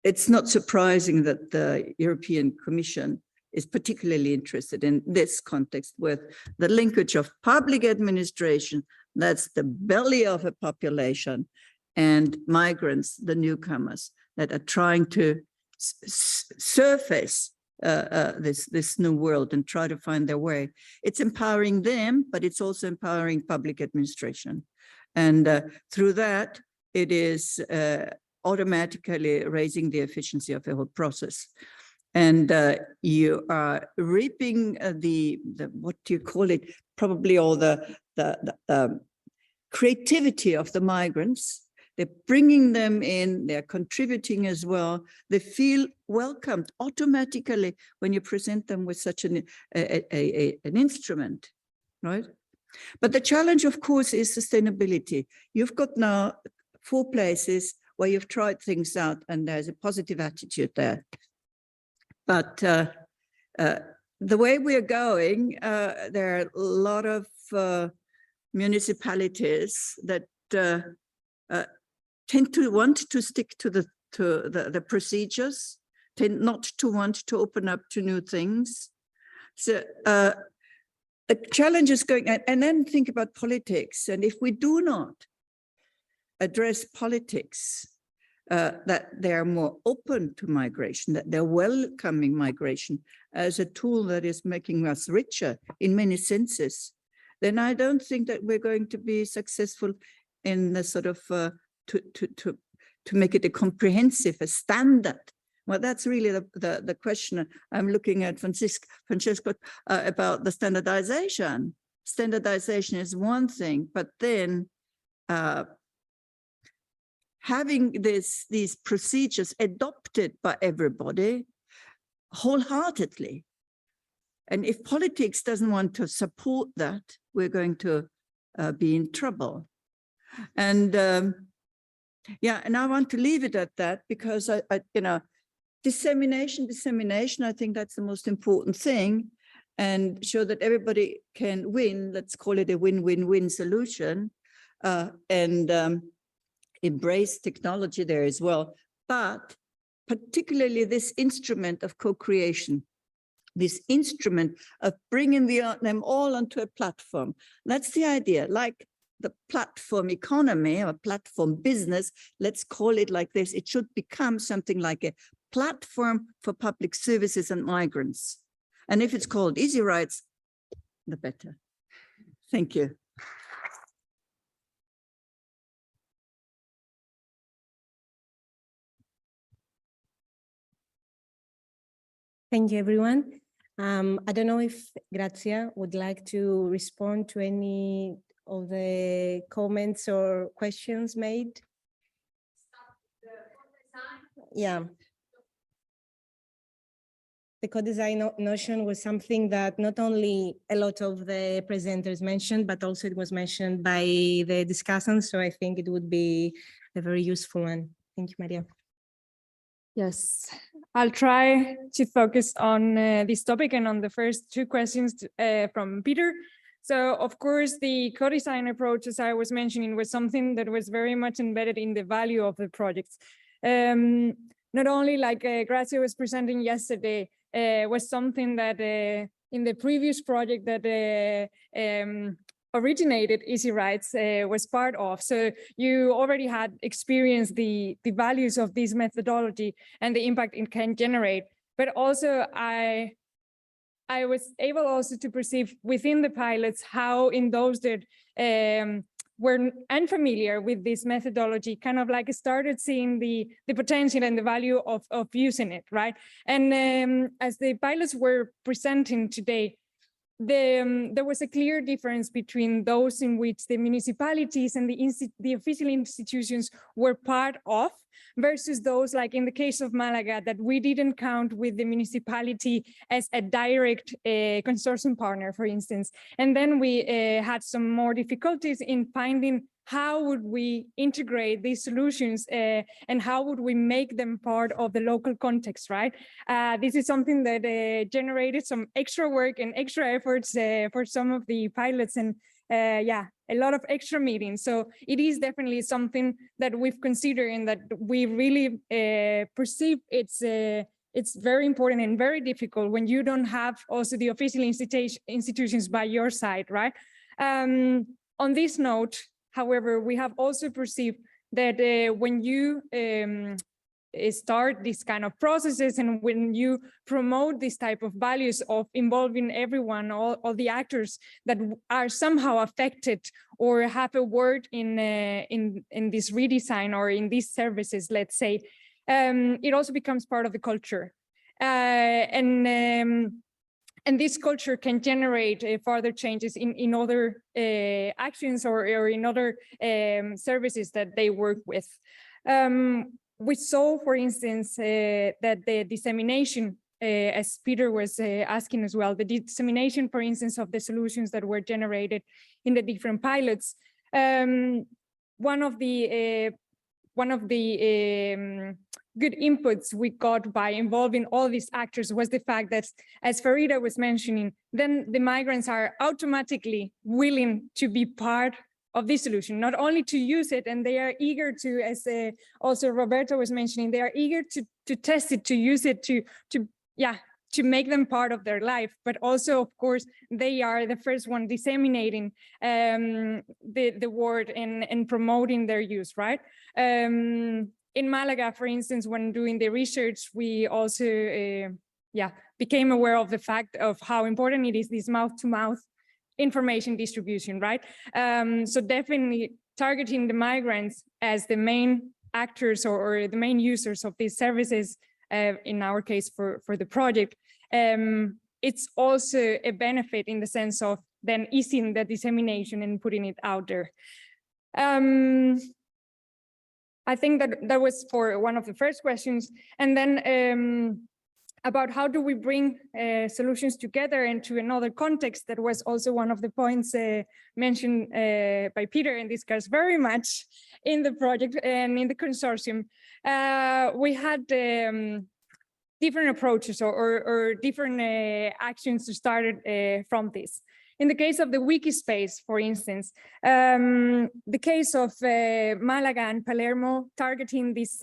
it's not surprising that the European Commission is particularly interested in this context with the linkage of public administration, that's the belly of a population, and migrants, the newcomers that are trying to surface this new world and try to find their way. It's empowering them, but it's also empowering public administration. And through that, it is automatically raising the efficiency of the whole process. And you are reaping the what do you call it? Probably all the creativity of the migrants. They're bringing them in, they're contributing as well. They feel welcomed automatically when you present them with such an instrument, right? But the challenge, of course, is sustainability. You've got now 4 places where you've tried things out and there's a positive attitude there. But the way we're going, there are a lot of municipalities that tend to want to stick to the procedures, tend not to want to open up to new things. So the challenge is going, and then think about politics. And if we do not address politics, that they're more open to migration, that they're welcoming migration as a tool that is making us richer in many senses, then I don't think that we're going to be successful in the sort of to make it a comprehensive, a standard. Well, that's really the question. I'm looking at Francesco about the standardization. Standardization is one thing, but then having these procedures adopted by everybody wholeheartedly. And if politics doesn't want to support that, we're going to be in trouble. And yeah, and I want to leave it at that because I you know, dissemination, I think that's the most important thing, and show that everybody can win. Let's call it a win-win-win solution, and embrace technology there as well. But particularly this instrument of co-creation, this instrument of bringing them all onto a platform. That's the idea, like the platform economy or platform business, let's call it like this. It should become something like a platform for public services and migrants. And if it's called easyRights, the better. Thank you. Thank you, everyone. I don't know if Grazia would like to respond to any of the comments or questions made. Yeah. The co-design notion was something that not only a lot of the presenters mentioned, but also it was mentioned by the discussants. So I think it would be a very useful one. Thank you, Maria. Yes, I'll try to focus on this topic and on the first 2 questions from Peter. So, of course, the co-design approach, as I was mentioning, was something that was very much embedded in the value of the projects. Not only like Grazia was presenting yesterday, was something that in the previous project that originated easyRights was part of. So you already had experienced the values of this methodology and the impact it can generate. But also I was able also to perceive within the pilots how in those that were unfamiliar with this methodology kind of like started seeing the potential and the value of using it, right? And as the pilots were presenting today, there was a clear difference between those in which the municipalities and the official institutions were part of versus those like in the case of Malaga that we didn't count with the municipality as a direct consortium partner, for instance. And then we had some more difficulties in finding how would we integrate these solutions and how would we make them part of the local context, right? This is something that generated some extra work and extra efforts for some of the pilots and yeah, a lot of extra meetings. So it is definitely something that we've considered and that we really perceive it's very important and very difficult when you don't have also the official institutions by your side, right? On this note, however, we have also perceived that when you start these kind of processes, and when you promote this type of values of involving everyone, all the actors that are somehow affected or have a word in this redesign or in these services, let's say, it also becomes part of the culture. And this culture can generate further changes in other actions or in other services that they work with. We saw, for instance, that the dissemination, as Peter was asking as well, the dissemination, for instance, of the solutions that were generated in the different pilots. One of the good inputs we got by involving all these actors was the fact that, as Farida was mentioning, then the migrants are automatically willing to be part of this solution, not only to use it, and they are eager to, as also Roberto was mentioning, they are eager to test it, to use it, to make them part of their life, but also, of course, they are the first one disseminating the word and promoting their use, right? In Malaga, for instance, when doing the research, we also became aware of the fact of how important it is, this mouth-to-mouth information distribution, right? So definitely targeting the migrants as the main actors or the main users of these services, in our case for the project, it's also a benefit in the sense of then easing the dissemination and putting it out there. I think that was for one of the first questions. And then about how do we bring solutions together into another context, that was also one of the points mentioned by Peter and discussed very much in the project and in the consortium. We had different approaches or different actions started from this. In the case of the wiki space, for instance, the case of Malaga and Palermo targeting these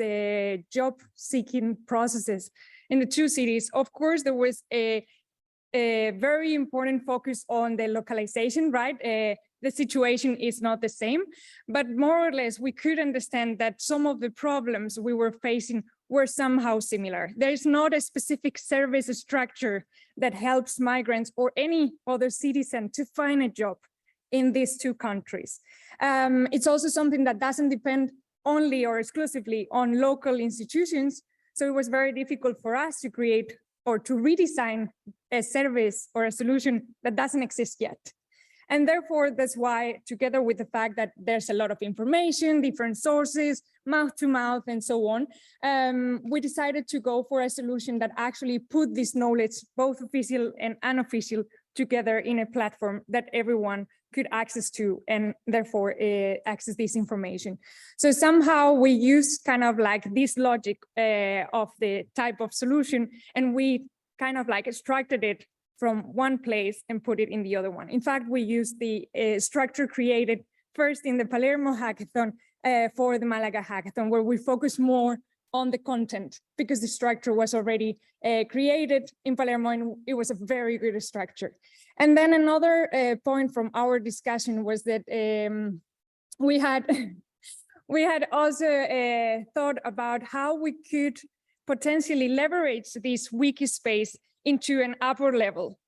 job-seeking processes in the two cities, of course, there was a very important focus on the localization, right? The situation is not the same, but more or less we could understand that some of the problems we were facing were somehow similar. There is not a specific service structure that helps migrants or any other citizen to find a job in these two countries. It's also something that doesn't depend only or exclusively on local institutions. So it was very difficult for us to create or to redesign a service or a solution that doesn't exist yet. And therefore, that's why, together with the fact that there's a lot of information, different sources, mouth to mouth, and so on, we decided to go for a solution that actually put this knowledge, both official and unofficial, together in a platform that everyone could access to, and therefore access this information. So somehow we use kind of like this logic of the type of solution, and we kind of like extracted it from one place and put it in the other one. In fact, we used the structure created first in the Palermo hackathon for the Malaga hackathon, where we focus more on the content, because the structure was already created in Palermo and it was a very good structure. And then another point from our discussion was that we had also thought about how we could potentially leverage this wiki space into an upper level.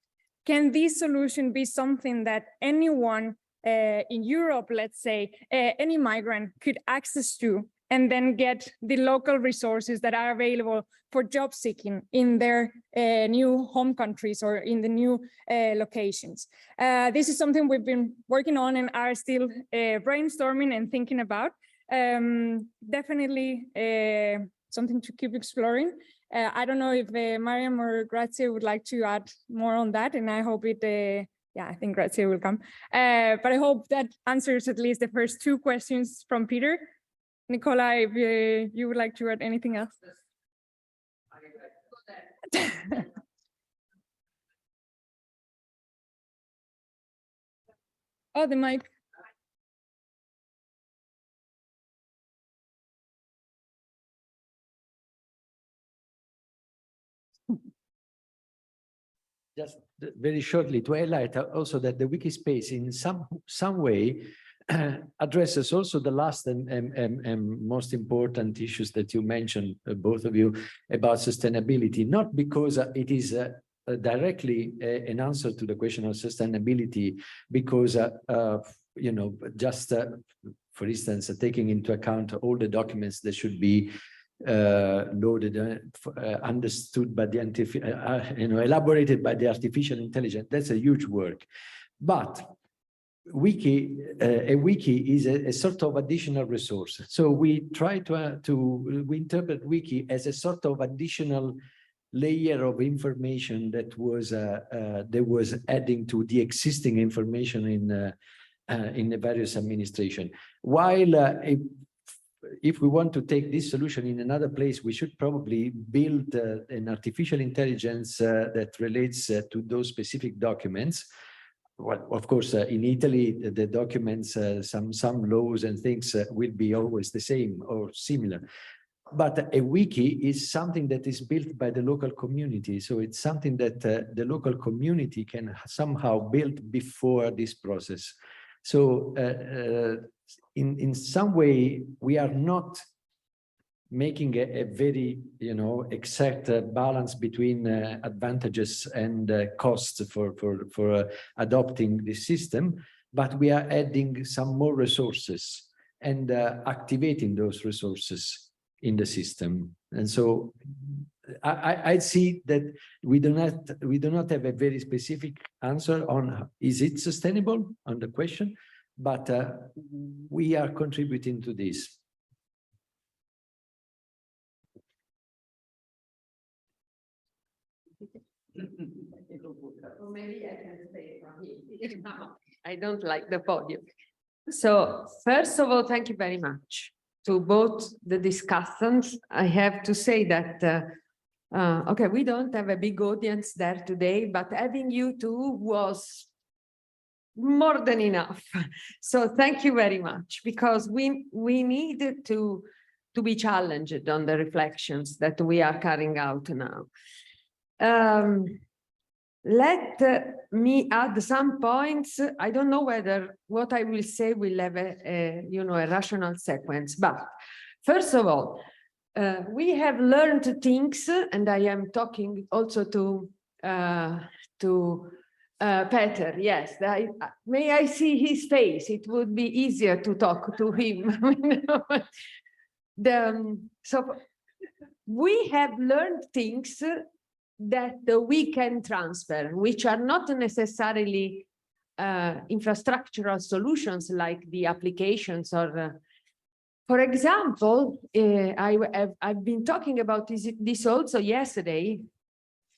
Can this solution be something that anyone in Europe, let's say, any migrant could access to, and then get the local resources that are available for job seeking in their new home countries or in the new locations? This is something we've been working on and are still brainstorming and thinking about. Definitely something to keep exploring. I don't know if Mariam or Grazia would like to add more on that, and I hope it, I think Grazia will come. But I hope that answers at least the first two questions from Peter. Nicola, if you would like to add anything else. Oh, the mic. Just very shortly to highlight also that the wiki space in some way addresses also the last and most important issues that you mentioned, both of you, about sustainability, not because it is directly an answer to the question of sustainability, because, you know, just for instance, taking into account all the documents that should be loaded, understood by the, you know, elaborated by the artificial intelligence, that's a huge work. But a wiki is a sort of additional resource. So we try we interpret wiki as a sort of additional layer of information that was adding to the existing information in the various administration. While if we want to take this solution in another place, we should probably build an artificial intelligence that relates to those specific documents. Well, of course, in Italy, the documents, some laws and things will be always the same or similar. But a wiki is something that is built by the local community. So it's something that the local community can somehow build before this process. So in some way, we are not making a very, you know, exact balance between advantages and costs for adopting the system, but we are adding some more resources and activating those resources in the system. And so I see that we do not have a very specific answer on is it sustainable on the question, but we are contributing to this. Or maybe I can say from here. I don't like the podium. So first of all, thank you very much to both the discussants. I have to say that, okay, we don't have a big audience there today, but having you two was more than enough. So thank you very much, because we need to be challenged on the reflections that we are carrying out now. Let me add some points. I don't know whether what I will say will have you know, a rational sequence, but first of all, we have learned things, and I am talking also to Peter. Yes, may I see his face? It would be easier to talk to him. So we have learned things that we can transfer, which are not necessarily infrastructural solutions like the applications or, for example, I've been talking about this also yesterday.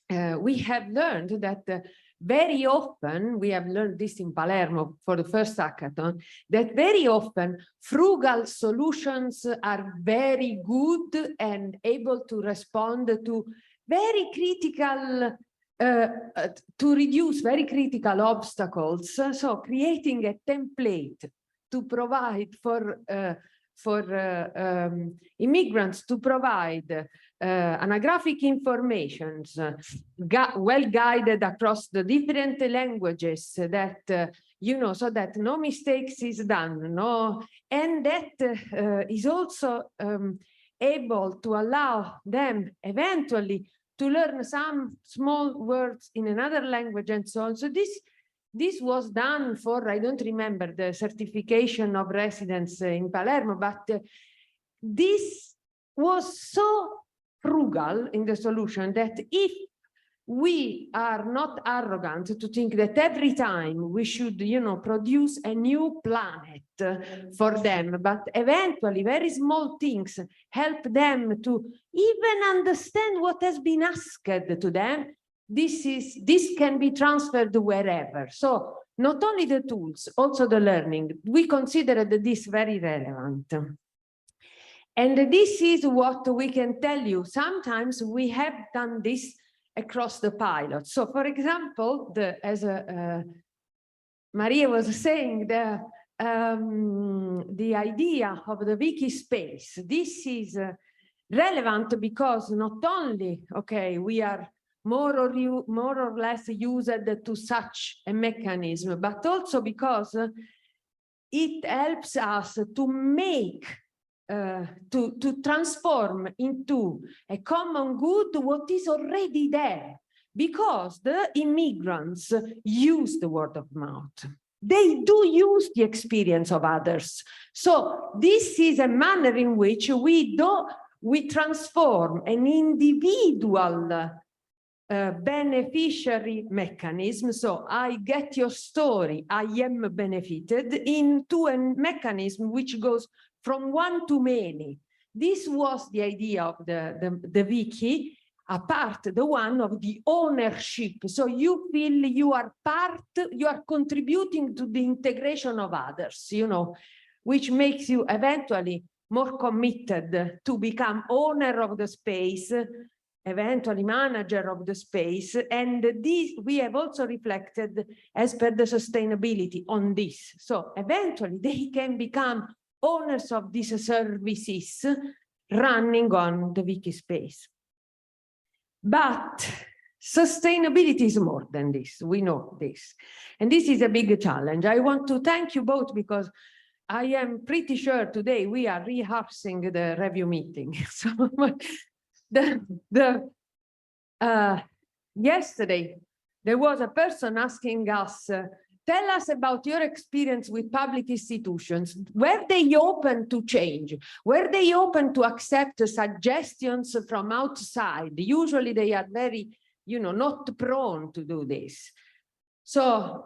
We have learned that very often, we have learned this in Palermo for the first hackathon, that very often frugal solutions are very good and able to respond to very critical, to reduce very critical obstacles. So creating a template to provide for immigrants to provide anagraphic informations, well guided across the different languages that, you know, so that no mistakes is done, no, and that is also able to allow them eventually to learn some small words in another language and so on. So this was done for, I don't remember the certification of residents in Palermo, but this was so frugal in the solution that if we are not arrogant to think that every time we should, you know, produce a new planet for them, but eventually very small things help them to even understand what has been asked to them, this can be transferred wherever. So not only the tools, also the learning. We considered this very relevant. And this is what we can tell you. Sometimes we have done this across the pilot. So for example, as Maria was saying, the idea of the wiki space, this is relevant because not only, okay, we are more or less used to such a mechanism, but also because it helps us to make, to transform into a common good what is already there, because the immigrants use the word of mouth. They do use the experience of others. So this is a manner in which we transform an individual beneficiary mechanism. So I get your story, I am benefited, into a mechanism which goes from one to many. This was the idea of the wiki, apart the one of the ownership. So you feel you are part, you are contributing to the integration of others, you know, which makes you eventually more committed to become owner of the space, eventually manager of the space. And this we have also reflected as per the sustainability on this. So eventually they can become owners of these services running on the wiki space. But sustainability is more than this. We know this. And this is a big challenge. I want to thank you both, because I am pretty sure today we are rehearsing the review meeting. So yesterday, there was a person asking us, tell us about your experience with public institutions. Were they open to change? Were they open to accept suggestions from outside? Usually they are very, you know, not prone to do this. So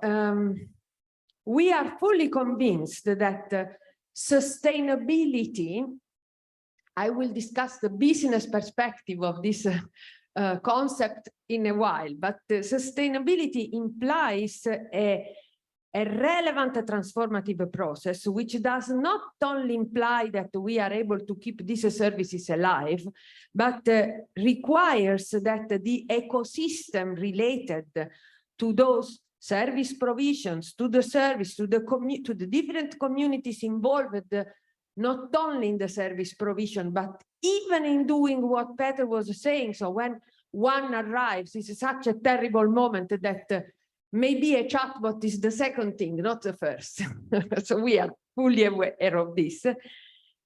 we are fully convinced that sustainability, I will discuss the business perspective of this concept in a while, but sustainability implies a relevant transformative process, which does not only imply that we are able to keep these services alive, but requires that the ecosystem related to those service provisions, to the service, to the different communities involved, not only in the service provision, but even in doing what Peter was saying. So when one arrives, it's such a terrible moment that maybe a chatbot is the second thing, not the first. So we are fully aware of this.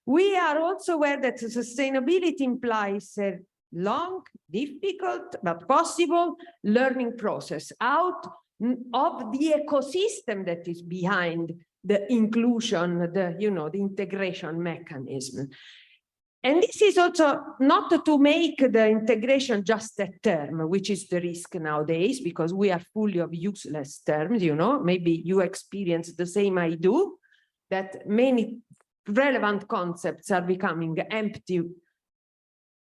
We are also aware that sustainability implies a long, difficult, but possible learning process out of the ecosystem that is behind the inclusion, the integration mechanism. And this is also not to make the integration just a term, which is the risk nowadays, because we are full of useless terms, you know, maybe you experience the same I do, that many relevant concepts are becoming empty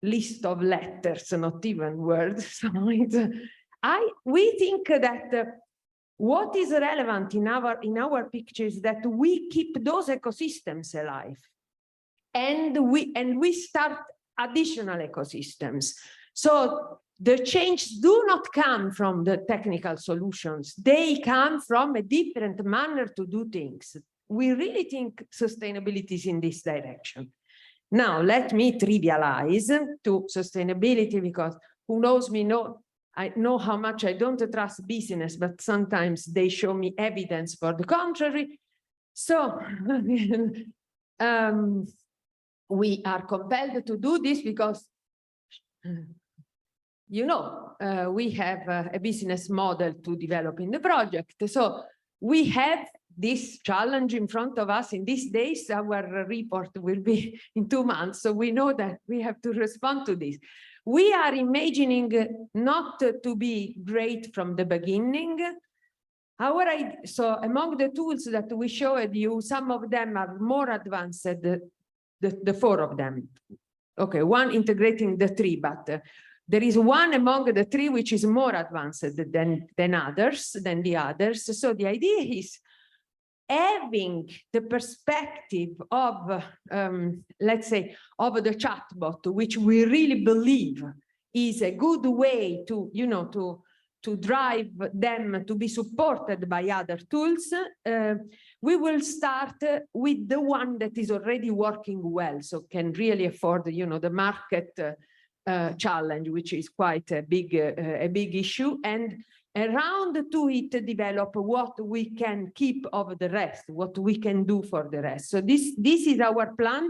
list of letters, not even words. So we think that what is relevant in our picture is that we keep those ecosystems alive. And we start additional ecosystems. So the changes do not come from the technical solutions. They come from a different manner to do things. We really think sustainability is in this direction. Now, let me trivialize to sustainability, because who knows me, I know how much I don't trust business, but sometimes they show me evidence for the contrary. So, we are compelled to do this because, you know, we have a business model to develop in the project. So we have this challenge in front of us in these days. Our report will be in 2 months. So we know that we have to respond to this. We are imagining not to be great from the beginning. So among the tools that we showed you, some of them are more advanced, the 4 of them. Okay, one integrating the 3, but there is one among the 3 which is more advanced than the others. So the idea is having the perspective of, let's say, of the chatbot, which we really believe is a good way to, you know, to drive them to be supported by other tools. We will start with the one that is already working well, so can really afford, you know, the market challenge, which is quite a big issue. And around to it develop what we can keep of the rest, what we can do for the rest. So this is our plan.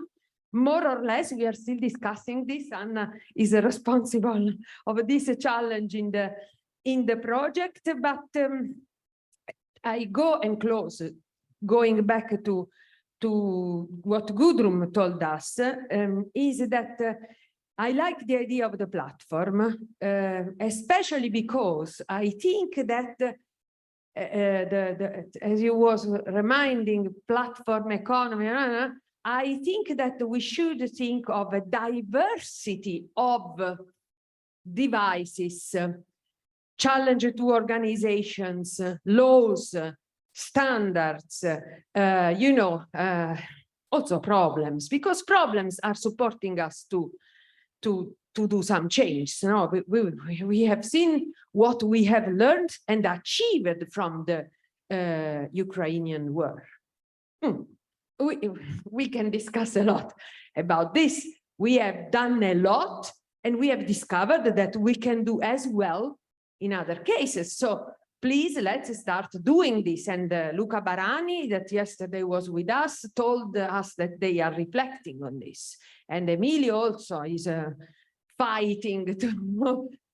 More or less, we are still discussing this. Anna is responsible of this challenge in the project, but I go and close, going back to what Gudrun told us, is that I like the idea of the platform, especially because I think that as you was reminding, platform economy, I think that we should think of a diversity of devices, challenge to organizations, laws, standards, also problems, because problems are supporting us to do some change. No, we have seen what we have learned and achieved from the Ukrainian war. We can discuss a lot about this. We have done a lot, and we have discovered that we can do as well in other cases. So please, let's start doing this. And Luca Barani, that yesterday was with us, told us that they are reflecting on this. And Emilio also is fighting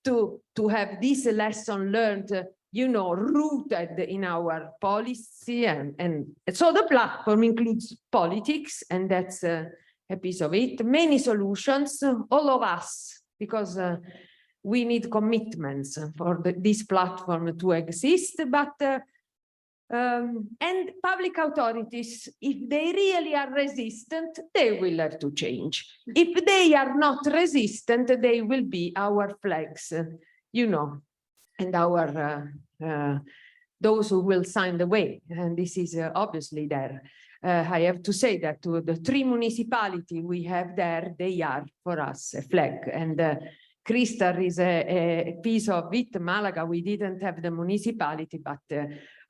to have this lesson learned, rooted in our policy. And so the platform includes politics, and that's a piece of it. Many solutions, all of us, because we need commitments for this platform to exist, but and public authorities, if they really are resistant, they will have to change. If they are not resistant, they will be our flags, and our those who will sign the way. And this is obviously there. I have to say that to the 3 municipalities we have there, they are for us a flag. And Crystal is a piece of it. Malaga, we didn't have the municipality, but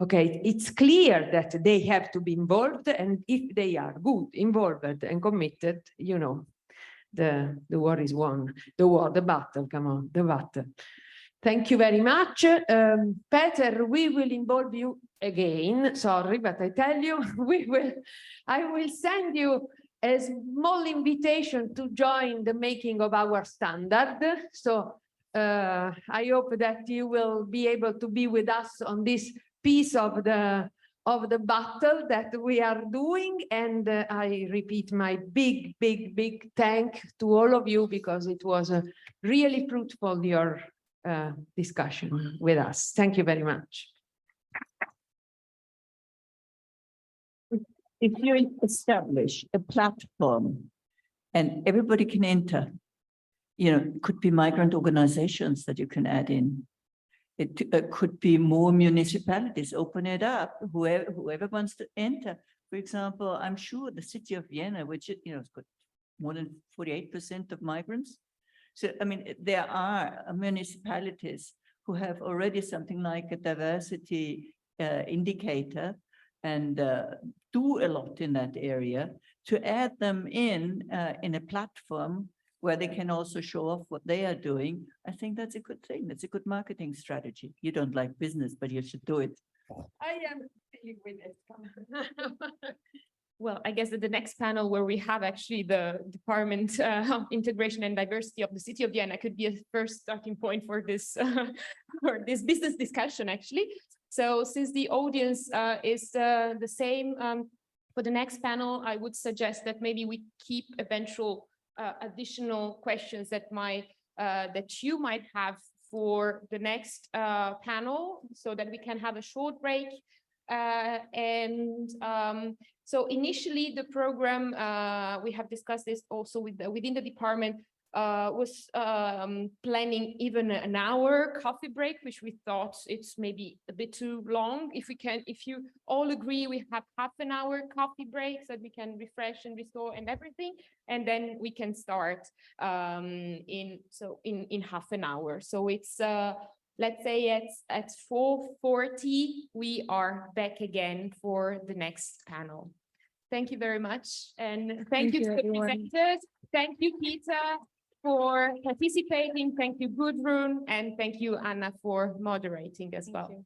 okay, it's clear that they have to be involved, and if they are good, involved and committed, the war is won. The battle, come on, the battle. Thank you very much. Peter, we will involve you again. Sorry, but I tell you, I will send you a small invitation to join the making of our standard. So I hope that you will be able to be with us on this piece of the battle that we are doing. And I repeat my big thank to all of you, because it was really fruitful, your discussion with us. Thank you very much. If you establish a platform and everybody can enter, it could be migrant organizations that you can add in. It could be more municipalities, open it up, whoever wants to enter. For example, I'm sure the city of Vienna, which, has got more than 48% of migrants. So, I mean, there are municipalities who have already something like a diversity indicator and do a lot in that area. To add them in a platform where they can also show off what they are doing, I think that's a good thing. That's a good marketing strategy. You don't like business, but you should do it. I am dealing with it. Well, I guess that the next panel, where we have actually the Department of Integration and Diversity of the City of Vienna, could be a first starting point for this business discussion, actually. So since the audience is the same for the next panel, I would suggest that maybe we keep eventual additional questions that you might have for the next panel, so that we can have a short break. So initially the program, we have discussed this also within the department, was planning even an hour coffee break, which we thought it's maybe a bit too long. If you all agree, we have half an hour coffee break so that we can refresh and restore and everything, and then we can start in half an hour. So it's let's say at 4:40 we are back again for the next panel. Thank you very much, and thank you to the presenters. Thank you, Peter. for participating. Thank you, Gudrun, and thank you, Anna, for moderating as well.